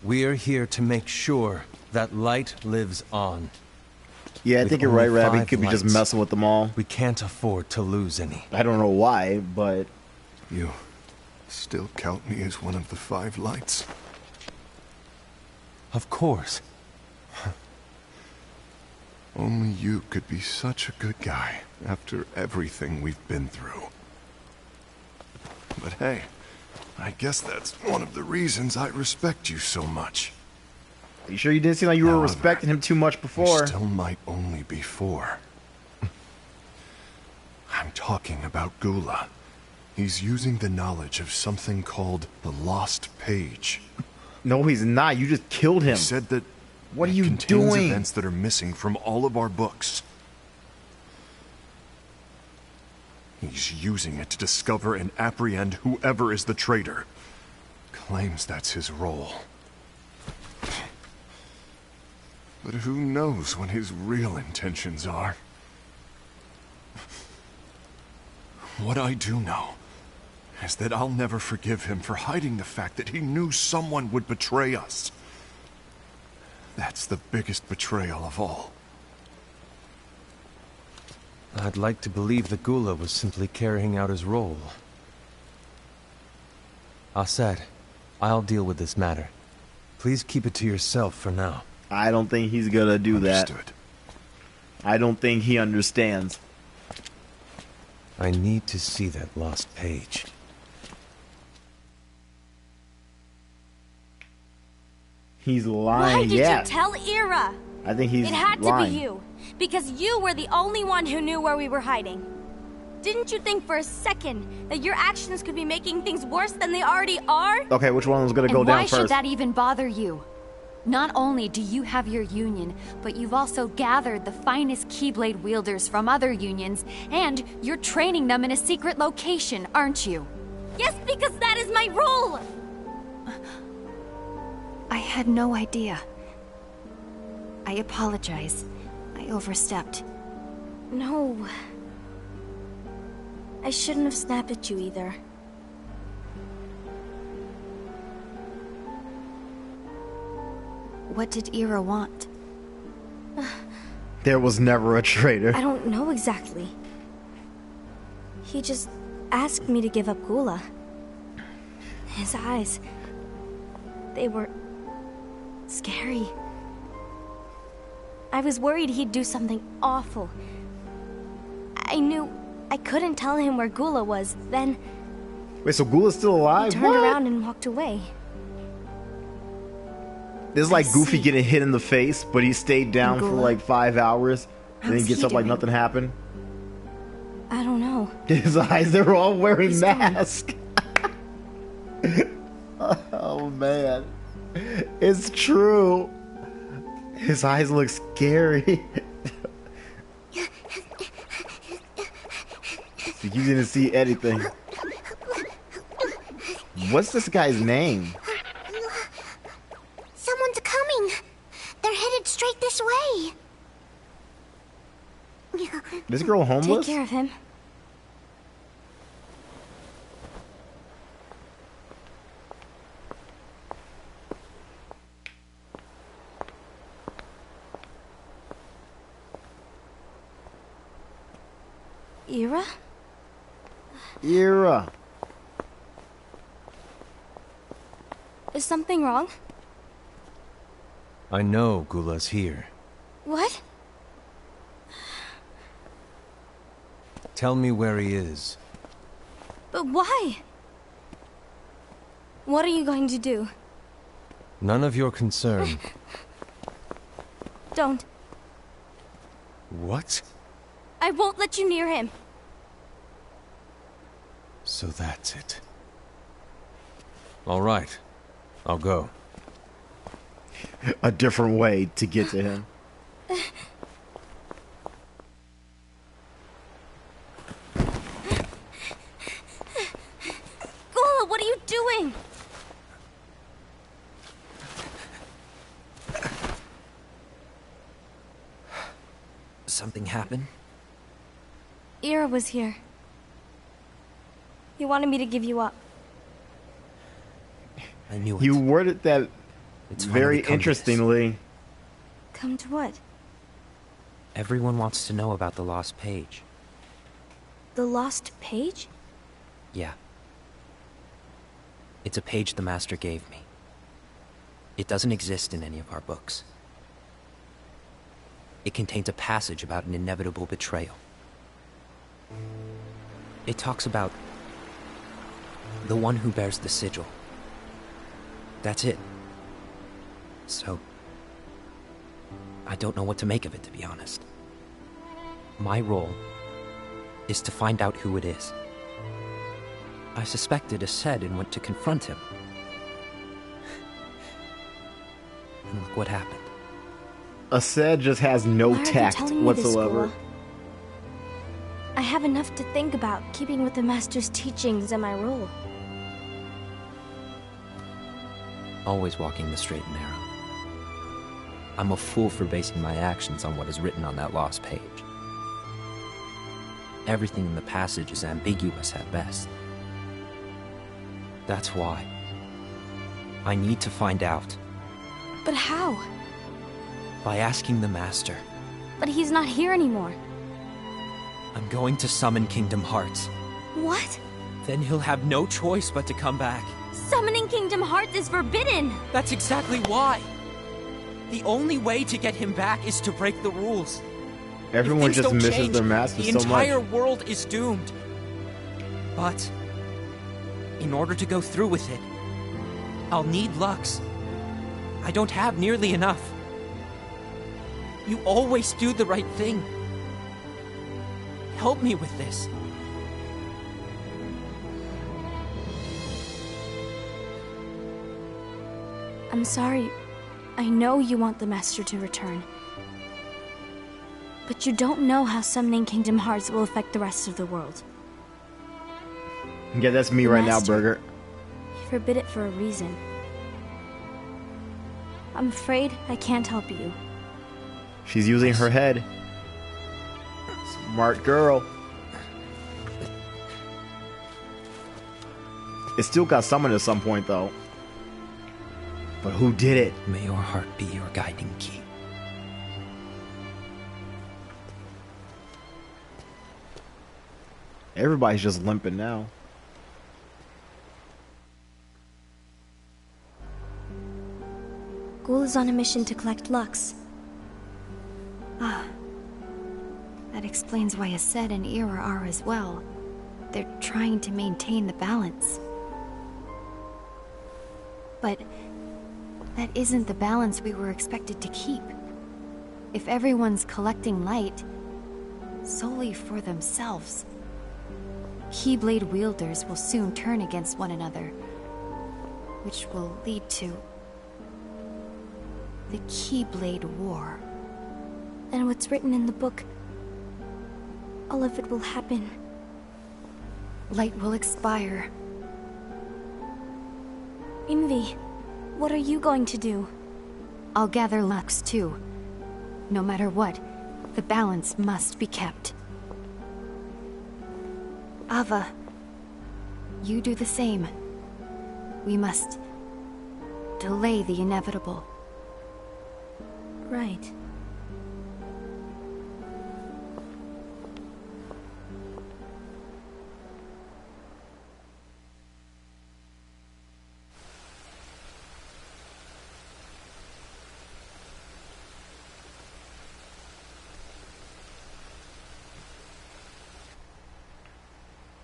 We're here to make sure that light lives on. Yeah, I think you're right, Rabbi. He could be just messing with them all. We can't afford to lose any. I don't know why, but... You still count me as one of the 5 lights? Of course. Only you could be such a good guy after everything we've been through. But hey, I guess that's one of the reasons I respect you so much. Are you sure you didn't seem like you were respecting him too much before? There still might only be 4. I'm talking about Gula. He's using the knowledge of something called the Lost Page. No, he's not. You just killed him. He said that what are you contains doing? Events that are missing from all of our books. He's using it to discover and apprehend whoever is the traitor. Claims that's his role. But who knows what his real intentions are? What I do know is that I'll never forgive him for hiding the fact that he knew someone would betray us. That's the biggest betrayal of all. I'd like to believe that Gula was simply carrying out his role. Aset, I'll deal with this matter. Please keep it to yourself for now. I don't think he's gonna do Understood. that. I don't think he understands. I need to see that lost page. He's lying. Why did Yeah. you tell Ira? I think he's It had lying. to be you, because you were the only one who knew where we were hiding. Didn't you think for a second that your actions could be making things worse than they already are? Okay, which one was gonna And go down why first? should that even bother you? Not only do you have your union, but you've also gathered the finest Keyblade wielders from other unions, and you're training them in a secret location, aren't you? Yes, because that is my role! I had no idea. I apologize. I overstepped. No. I shouldn't have snapped at you either. What did Ira want? There was never a traitor. I don't know exactly. He just asked me to give up Gula. His eyes... they were... scary. I was worried he'd do something awful. I knew I couldn't tell him where Gula was. Then Wait, so Gula's still he alive? turned What? around and walked away. This is like I Goofy see. getting hit in the face, but he stayed down for Gula? like 5 hours, and then How's gets he up like doing? nothing happened. I don't know. His eyes, they were all wearing He's gone. masks. man. It's true. His eyes look scary. You didn't see anything. What's this guy's name? Someone's coming. They're headed straight this way. This girl homeless? Take care of him. Ira? Ira. Is something wrong? I know Gula's here. What? Tell me where he is. But why? What are you going to do? None of your concern. Don't. What? I won't let you near him. So that's it. All right. I'll go. A different way to get to him. Gula, what are you doing? Something happened? Ira was here. He wanted me to give you up. I knew it. You worded that It's very finally come to this. interestingly. Come to what? Everyone wants to know about the lost page. The lost page? Yeah. It's a page the Master gave me. It doesn't exist in any of our books. It contains a passage about an inevitable betrayal. It talks about the one who bears the sigil. That's it. So, I don't know what to make of it, to be honest. My role is to find out who it is. I suspected Ased and went to confront him. And look what happened. Ased just has no Why are you tact telling me this, whatsoever. Gula? I have enough to think about, keeping with the Master's teachings and my role. Always walking the straight and narrow. I'm a fool for basing my actions on what is written on that lost page. Everything in the passage is ambiguous at best. That's why I need to find out. But how? By asking the Master. But he's not here anymore. I'm going to summon Kingdom Hearts. What? Then he'll have no choice but to come back. Summoning Kingdom Hearts is forbidden! That's exactly why. The only way to get him back is to break the rules. Everyone If things just don't misses change, their master the so much. entire world is doomed. But in order to go through with it, I'll need Lux. I don't have nearly enough. You always do the right thing. Help me with this. I'm sorry. I know you want the Master to return. But you don't know how summoning Kingdom Hearts will affect the rest of the world. Yeah, that's me The right now, Master. Burger. He forbid it for a reason. I'm afraid I can't help you. She's using her head. Smart girl. It still got summoned at some point, though. But who did it? May your heart be your guiding key. Everybody's just limping now. Ghoul is on a mission to collect Lux. Ah. That explains why Ased and Ira are as well. They're trying to maintain the balance. But that isn't the balance we were expected to keep. If everyone's collecting light solely for themselves, Keyblade wielders will soon turn against one another. which will lead to the Keyblade War. And what's written in the book, all of it will happen. Light will expire. Envy, what are you going to do? I'll gather Lux too. No matter what, the balance must be kept. Ava, you do the same. We must delay the inevitable. Right.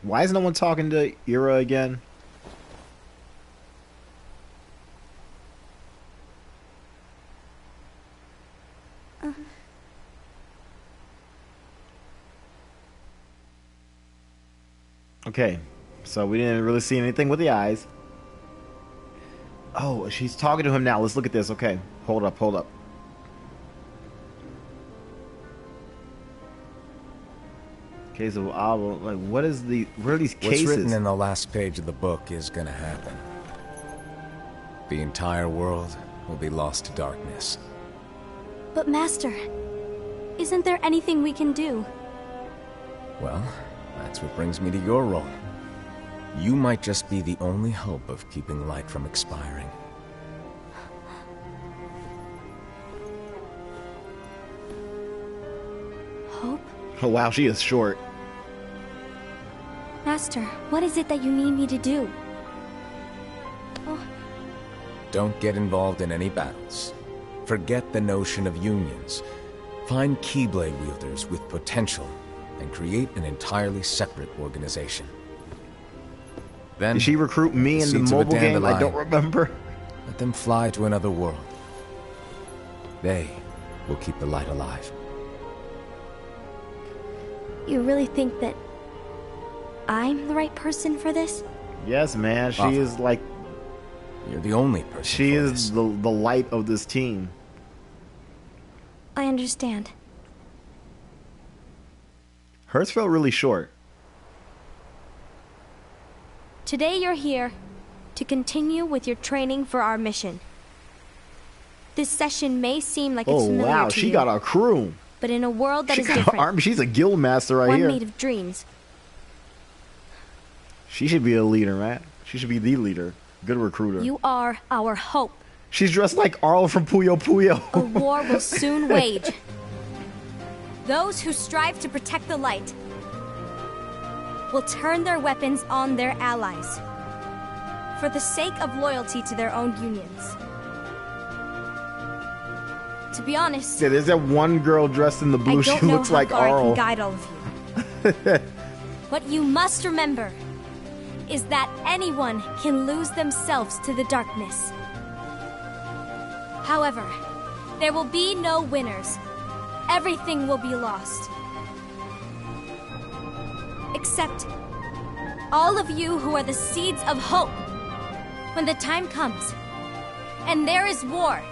Why is no one talking to Ira again? Okay, so we didn't really see anything with the eyes. Oh, she's talking to him now. Let's look at this. Okay, hold up, hold up. Case of Ava, like what are these cases? What's written in the last page of the book is gonna happen. The entire world will be lost to darkness. But Master, isn't there anything we can do? Well, that's what brings me to your role. You might just be the only hope of keeping light from expiring. Hope? Oh wow, she is short. Master, what is it that you need me to do? Oh, Don't get involved in any battles. Forget the notion of unions. Find Keyblade wielders with potential and create an entirely separate organization. Then, Did she recruit me in the seeds of a mobile game? I dandelion. don't remember. Let them fly to another world. They will keep the light alive. you really think that I'm the right person for this? Yes, man. She Ava, is like You're the only person. she for is this. the light of this team. I understand. Hers felt really short. Today you're here to continue with your training for our mission. This session may seem like it's Oh familiar wow, to she you, got a crew. but in a world that She is got an different, army. She's a guild master right one here. made of dreams, She should be a leader, man. She should be the leader. Good recruiter. you are our hope. She's dressed like Arl from Puyo Puyo. A war will soon wage. Those who strive to protect the light will turn their weapons on their allies for the sake of loyalty to their own unions. To be honest, Yeah, there's that one girl dressed in the blue. I She don't know looks how like far I can Arl. guide all of you. What you must remember is that anyone can lose themselves to the darkness. However, there will be no winners. Everything will be lost. Except all of you who are the seeds of hope. When the time comes, and there is war,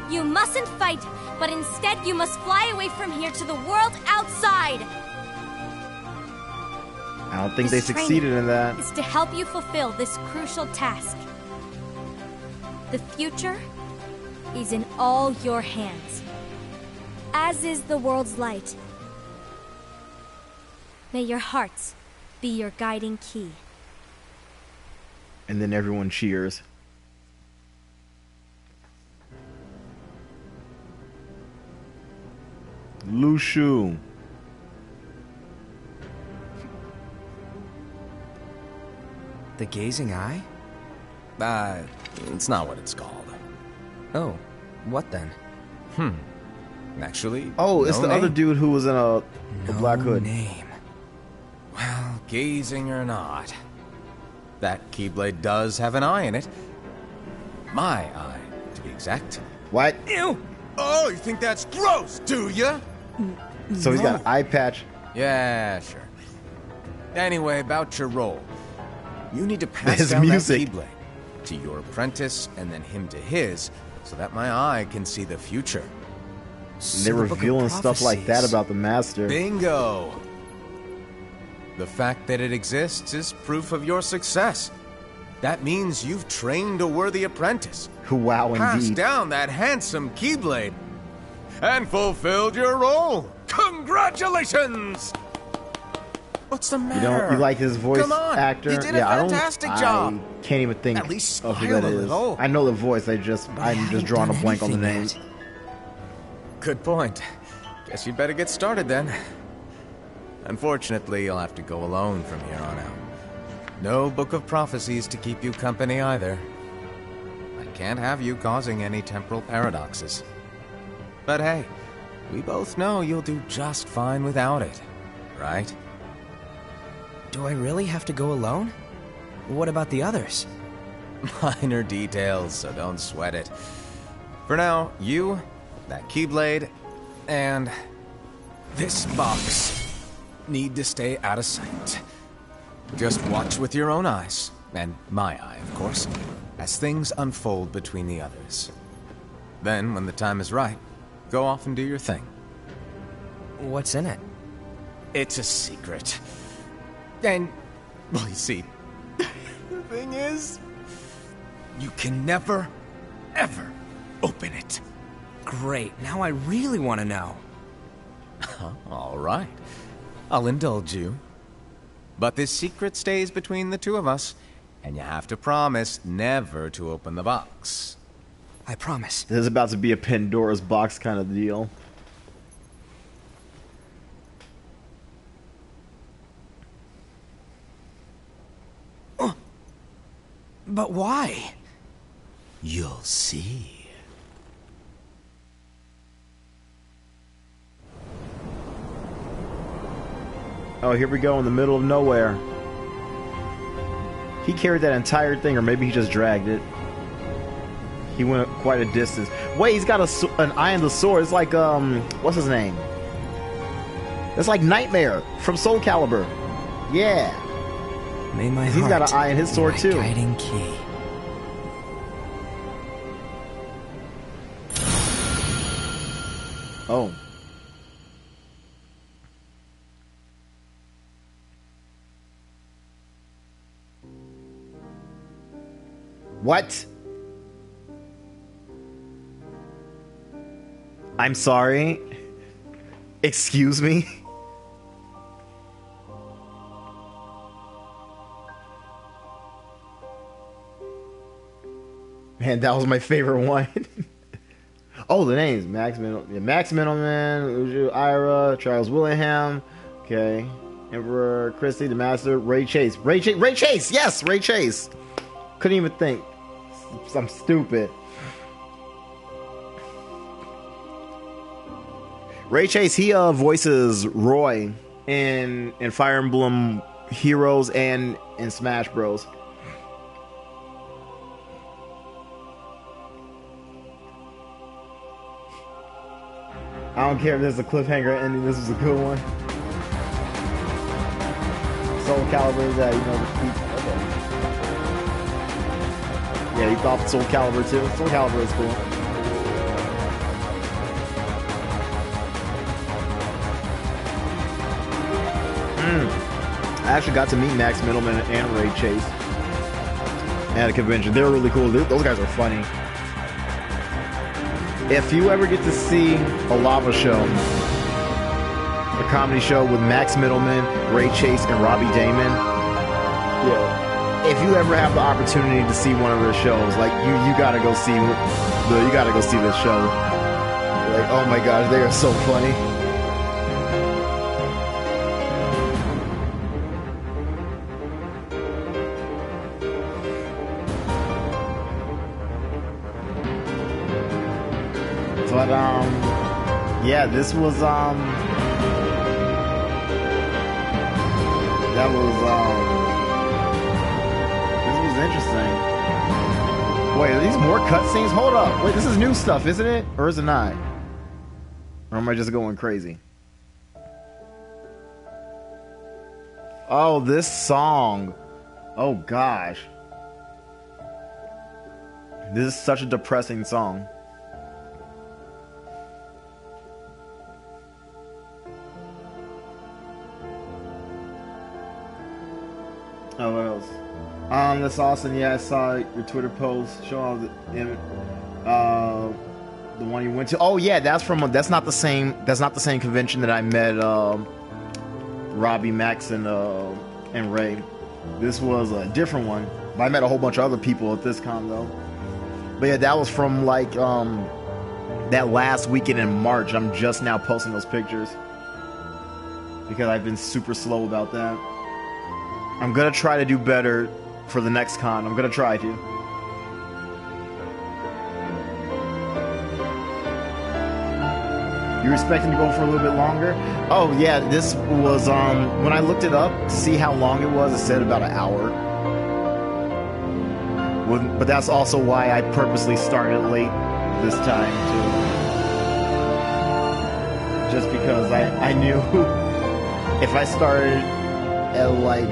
you mustn't fight, but instead you must fly away from here to the world outside. I don't think This they training succeeded in that. is to help you fulfill this crucial task. The future is in all your hands, as is the world's light. May your hearts be your guiding key. And then everyone cheers. Lushu. The gazing eye? It's not what it's called. Oh, what then? Actually, Oh, it's no the other name. dude who was in a black hood. Name. Well, gazing or not, that Keyblade does have an eye in it. My eye, to be exact. What? Ew! Oh, you think that's gross, do ya? So he's got an eye patch. Yeah, sure. Anyway, about your role. You need to pass His down music. that Keyblade. to your apprentice, and then him to his, so that my eye can see the future. They're revealing stuff like that about the Master. Bingo! The fact that it exists is proof of your success. That means you've trained a worthy apprentice. Wow, passed indeed. down that handsome Keyblade, and fulfilled your role. Congratulations! What's the matter? You like his voice Come on, actor? you did a fantastic job. I can't even think At least of who smile that a is. little. I know the voice. I'm just drawing a blank on the name. Good point. Guess you better get started then. Unfortunately, you'll have to go alone from here on out. No book of prophecies to keep you company either. I can't have you causing any temporal paradoxes. But hey, we both know you'll do just fine without it, right? Do I really have to go alone? What about the others? Minor details, so don't sweat it. For now, you, that Keyblade, and this box need to stay out of sight. Just watch with your own eyes, and my eye, of course, as things unfold between the others. Then, when the time is right, go off and do your thing. What's in it? It's a secret. And, well, you see, the thing is, you can never, ever open it. Great, now I really want to know. All right. I'll indulge you. But this secret stays between the two of us, and you have to promise never to open the box. I promise. This is about to be a Pandora's box kind of deal. But why? You'll see. Oh, here we go in the middle of nowhere. He carried that entire thing, or maybe he just dragged it. He went quite a distance. Wait, he's got an eye in the sword. It's like, what's his name? It's like Nightmare from Soul Calibur. Yeah. May my he's got an eye in his sword, too. Guiding key. Oh. What? I'm sorry. Excuse me? Man, that was my favorite one. Oh, the names. Max Middleman, Uju Ira, Charles Willingham. Okay. Emperor Christie, the Master, Ray Chase. Ray Chase! Yes, Ray Chase! Couldn't even think. I'm stupid. Ray Chase, he voices Roy in Fire Emblem Heroes and in Smash Bros. I don't care if there's a cliffhanger ending, this is a good one. Soul Calibur is that, you know, okay. Yeah, you thought Soul Calibur too. Soul Calibur is cool. I actually got to meet Max Middleman and Ray Chase at a convention. They were really cool. Those guys are funny. If you ever get to see a lava show, a comedy show with Max Middleman, Ray Chase, and Robbie Damon, yeah. If you ever have the opportunity to see one of their shows, like you gotta go see this show. Like, oh my gosh, they are so funny. But yeah, this was that was this was interesting. Wait, are these more cutscenes? Hold up. Wait, this is new stuff, isn't it? Or is it not? Or am I just going crazy? Oh, this song. Oh gosh. This is such a depressing song. Oh, what else? That's awesome. Yeah, I saw your Twitter post showing the one you went to. Oh yeah, that's not the same convention that I met Robbie, Max, and Ray. This was a different one. I met a whole bunch of other people at this con though. But yeah, that was from like that last weekend in March. I'm just now posting those pictures because I've been super slow about that. I'm gonna try to do better for the next con. I'm gonna try to. You're expecting to go for a little bit longer? Oh yeah, this was when I looked it up to see how long it was, it said about an hour. But that's also why I purposely started late this time too. Just because I knew if I started at like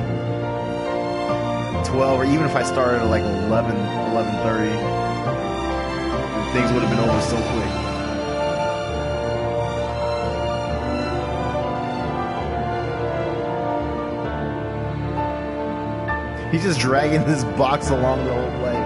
12, or even if I started at like 11:30, things would have been over so quick. He's just dragging this box along the whole way.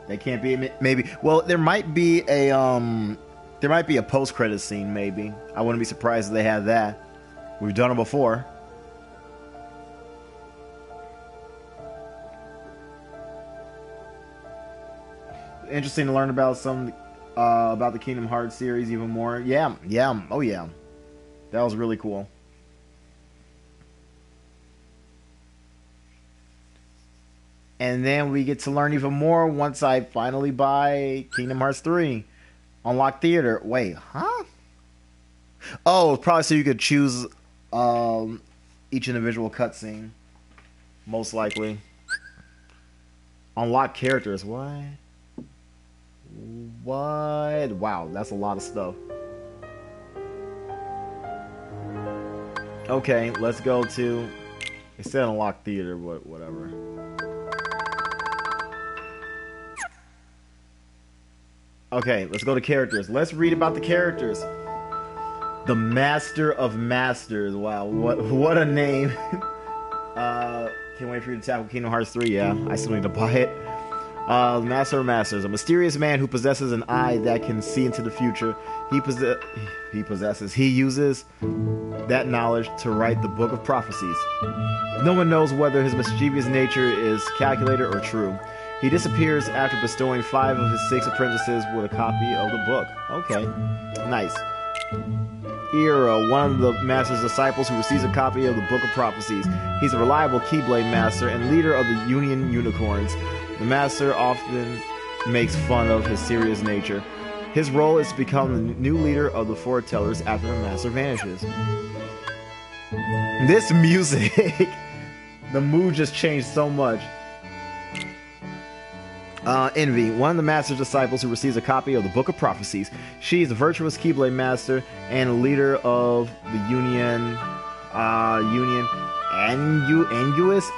They can't be maybe. Well, there might be a post-credit scene. Maybe I wouldn't be surprised if they had that. We've done it before. Interesting to learn about about the Kingdom Hearts series even more. Yeah, oh yeah, that was really cool. And then we get to learn even more once I finally buy Kingdom Hearts 3. Unlock Theater. Wait, huh? Oh, probably so you could choose each individual cutscene. Most likely. Unlock characters. What? What? Wow, that's a lot of stuff. Okay, let's go to... It said unlock theater, but whatever. Okay, let's go to characters. Let's read about the characters. The Master of Masters. Wow, what a name. Can't wait for you to tackle Kingdom Hearts 3. Yeah, I still need to buy it. Master of Masters, a mysterious man who possesses an eye that can see into the future. He uses that knowledge to write the Book of Prophecies. No one knows whether his mischievous nature is calculated or true. He disappears after bestowing 5 of his 6 apprentices with a copy of the book. Okay, nice. Ira, one of the Master's disciples who receives a copy of the Book of Prophecies. He's a reliable Keyblade Master and leader of the Union Unicorns. The Master often makes fun of his serious nature. His role is to become the new leader of the Foretellers after the Master vanishes. This music, the mood just changed so much. Envy, one of the Master's disciples who receives a copy of the Book of Prophecies. She's a virtuous Keyblade Master and a leader of the Union. Anguis?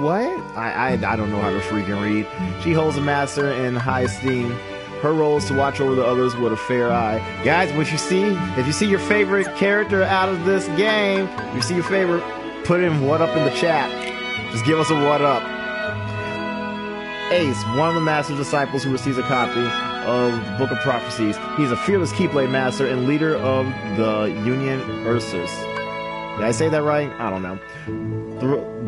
What? I don't know how to freaking read. She holds the Master in high esteem. Her role is to watch over the others with a fair eye. Guys, if you see your favorite character out of this game, if you see your favorite, put in what up in the chat. Just give us a what up. Ace, one of the Master's disciples who receives a copy of the Book of Prophecies. He's a fearless Keyblade Master and leader of the Union Ursers. Did I say that right? I don't know.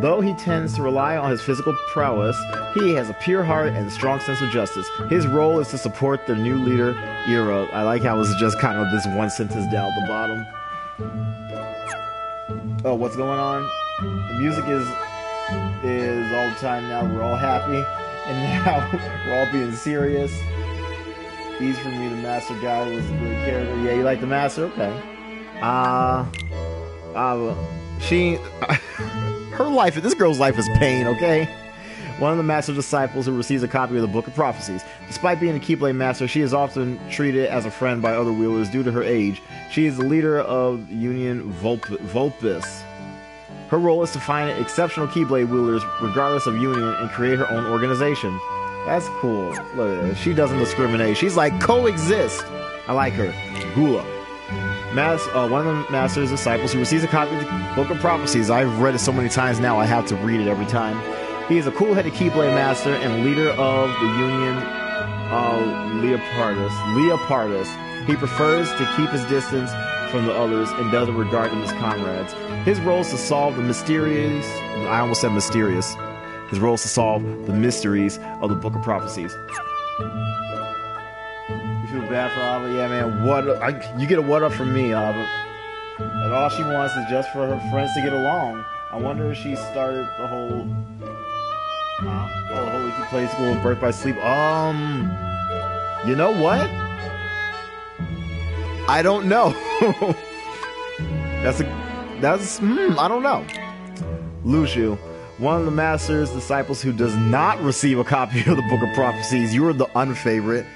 Though he tends to rely on his physical prowess, he has a pure heart and a strong sense of justice. His role is to support the new leader, Ira. I like how it's just kind of this one sentence down at the bottom. Oh, what's going on? The music is all the time now. We're all happy. And now we're all being serious. Easy for me, the Master guy was a good character. Yeah, you like the Master? Okay. Her life, this girl's life is pain, okay? one of the master disciples who receives a copy of the Book of Prophecies. Despite being a Keyblade master, she is often treated as a friend by other wielders due to her age. She is the leader of Union Vulpus. Her role is to find exceptional Keyblade wielders regardless of union and create her own organization. That's cool. Look at this. She doesn't discriminate. She's like, coexist. I like her. Gula. One of the master's disciples who receives a copy of the Book of Prophecies. I've read it so many times now, I have to read it every time. He is a cool-headed Keyblade master and leader of the Union Leopardus. He prefers to keep his distance from the others and doesn't regard them as comrades. His role is to solve the mysterious... I almost said mysterious. His role is to solve the mysteries of the Book of Prophecies. You feel bad for Ava? Yeah, man. You get a what up from me, Ava. And all she wants is just for her friends to get along. I wonder if she started the whole... Holy Play School and Birth by Sleep. You know what? I don't know. I don't know. Lushu, one of the master's disciples who does not receive a copy of the Book of Prophecies. You are the unfavorite.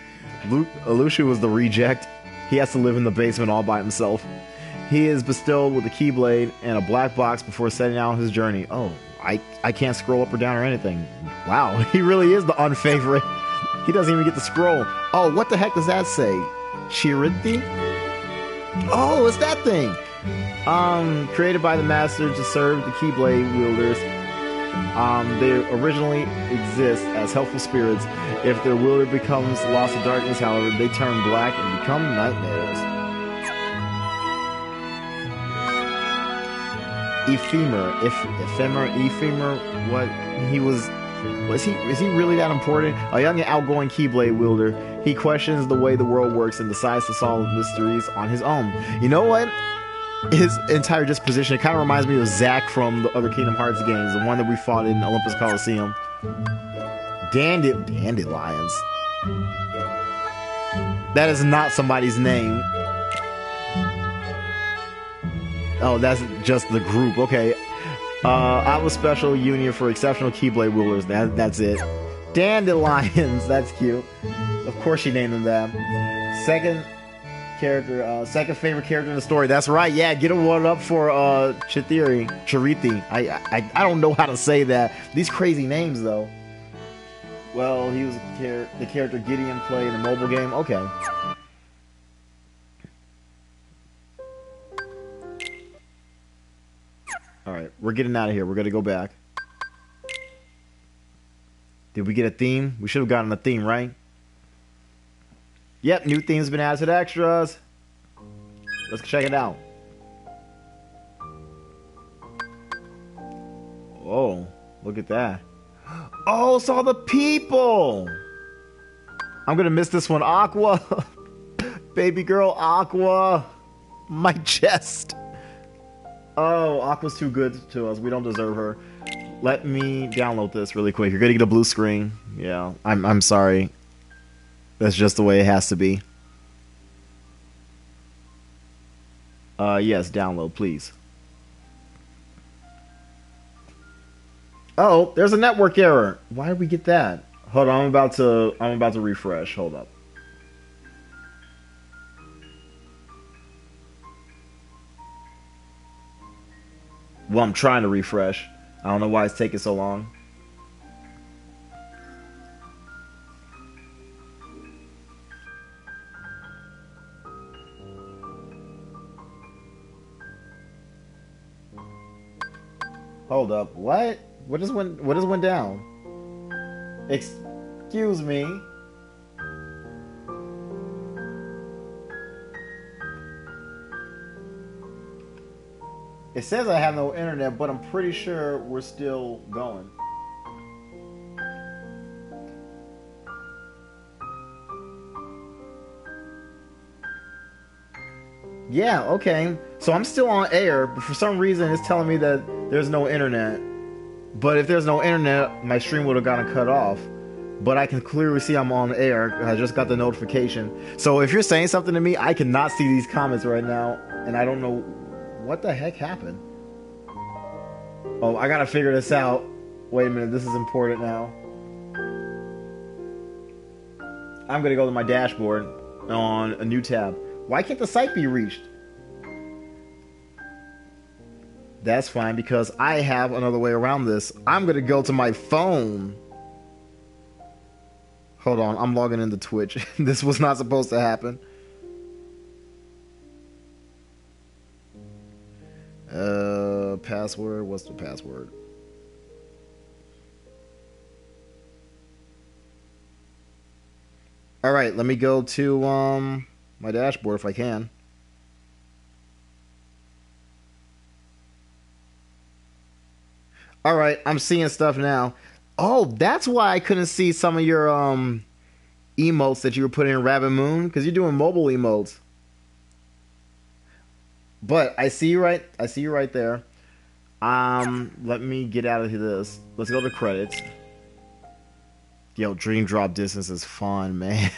Lushu was the reject. He has to live in the basement all by himself. He is bestowed with a Keyblade and a black box before setting out on his journey. Oh, I can't scroll up or down or anything. Wow, he really is the unfavorite. He doesn't even get to scroll. Oh, what the heck does that say? Chirithi? Oh, it's that thing. Created by the master to serve the Keyblade wielders. They originally exist as helpful spirits. If their wielder becomes lost to darkness, however, they turn black and become nightmares. Ephemer, what? Is he really that important? A young and outgoing Keyblade wielder, he questions the way the world works and decides to solve mysteries on his own. You know what? His entire disposition, it kind of reminds me of Zack from the other Kingdom Hearts games, the one that we fought in Olympus Coliseum. Dandelions. That is not somebody's name. Oh, that's just the group. Okay. I have a special union for exceptional Keyblade wielders. That's it. Dandelions. That's cute. Of course she named them that. Second favorite character in the story. That's right. Yeah, get a one up for Chirithi. I don't know how to say that. These crazy names though. Well, he was the character Gideon played in the mobile game. Okay. Alright, we're getting out of here. We're going to go back. Did we get a theme? We should have gotten a theme, right? Yep, new theme's been added to the extras. Let's check it out. Oh, look at that. Oh, it's all the people! I'm going to miss this one. Aqua! Baby girl Aqua! My chest! Oh, Aqua's too good to us. We don't deserve her. Let me download this really quick. You're gonna get a blue screen. Yeah, I'm sorry. That's just the way it has to be. Yes, download, please. Oh, there's a network error. Why did we get that? Hold on, I'm about to refresh. Hold up. Well, I'm trying to refresh. I don't know why it's taking so long. Hold up. What? What just went down? Excuse me. It says I have no internet, but I'm pretty sure we're still going. Yeah, okay. So I'm still on air, but for some reason it's telling me that there's no internet. But if there's no internet, my stream would have gotten cut off. But I can clearly see I'm on air. I just got the notification. So if you're saying something to me, I cannot see these comments right now. And I don't know what the heck happened. Oh, I gotta figure this out. Wait a minute, this is important now. I'm gonna go to my dashboard on a new tab. Why can't the site be reached? That's fine, because I have another way around this. I'm gonna go to my phone. Hold on, I'm logging into Twitch. This was not supposed to happen. Password, what's the password? All right, let me go to my dashboard if I can. All right, I'm seeing stuff now. Oh, that's why I couldn't see some of your emotes that you were putting in Rabbit Moon, because you're doing mobile emotes. But I see you right there. Let me get out of this. Let's go to credits. Yo, Dream Drop Distance is fun, man.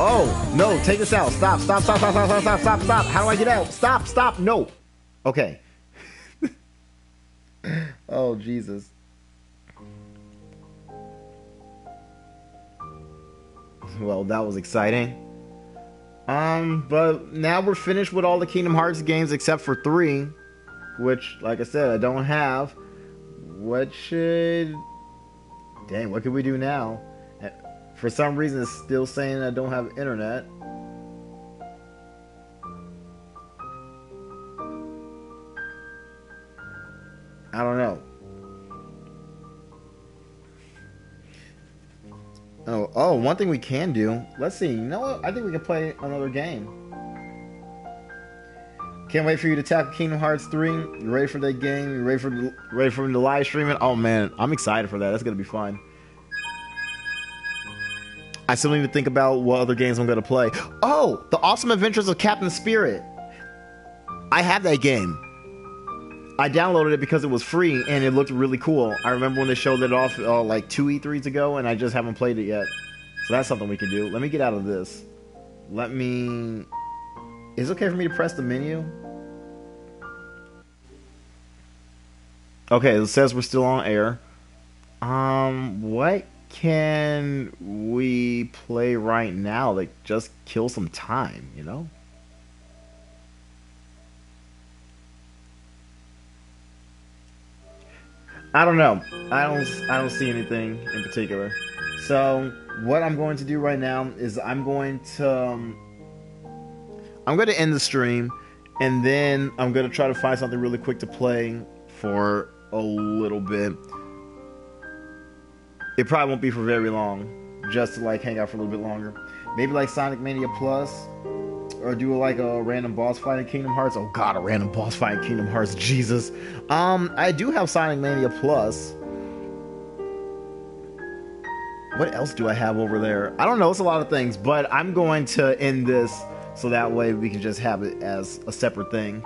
Oh, no, take this out. Stop. How do I get out? Stop, no. Okay. Oh, Jesus. Well, that was exciting. But now we're finished with all the Kingdom Hearts games except for 3, which, like I said, I don't have. What should... Dang, what can we do now? For some reason, it's still saying I don't have internet. I don't know. Oh, one thing we can do. Let's see. You know what? I think we can play another game. Can't wait for you to tackle Kingdom Hearts 3. You ready for that game? You ready for me to live stream it? Oh man, I'm excited for that. That's gonna be fun. I still need to think about what other games I'm gonna play. Oh, The Awesome Adventures of Captain Spirit. I have that game. I downloaded it because it was free and it looked really cool. I remember when they showed it off like 2 E3s ago, and I just haven't played it yet. So that's something we can do. Let me get out of this. Is it okay for me to press the menu? Okay, it says we're still on air. What can we play right now that just kill some time, you know? I don't know. I don't see anything in particular. So what I'm going to do right now is I'm going to end the stream, and then I'm going to try to find something really quick to play for a little bit. It probably won't be for very long, just to like hang out for a little bit longer. Maybe like Sonic Mania Plus, or do like a random boss fight in Kingdom Hearts. Oh god, a random boss fight in Kingdom Hearts, Jesus. I do have Sonic Mania Plus. What else do I have over there? I don't know, it's a lot of things, but I'm going to end this so that way we can just have it as a separate thing.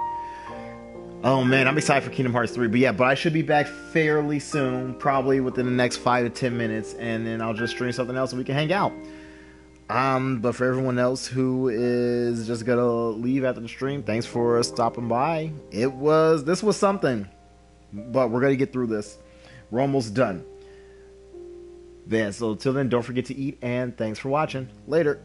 Oh man, I'm excited for Kingdom Hearts 3. But I should be back fairly soon, probably within the next 5 to 10 minutes, and then I'll just stream something else so we can hang out. But for everyone else who is just gonna leave after the stream, thanks for stopping by. This was something, but we're gonna get through this. We're almost done. So till then, don't forget to eat, and thanks for watching. Later.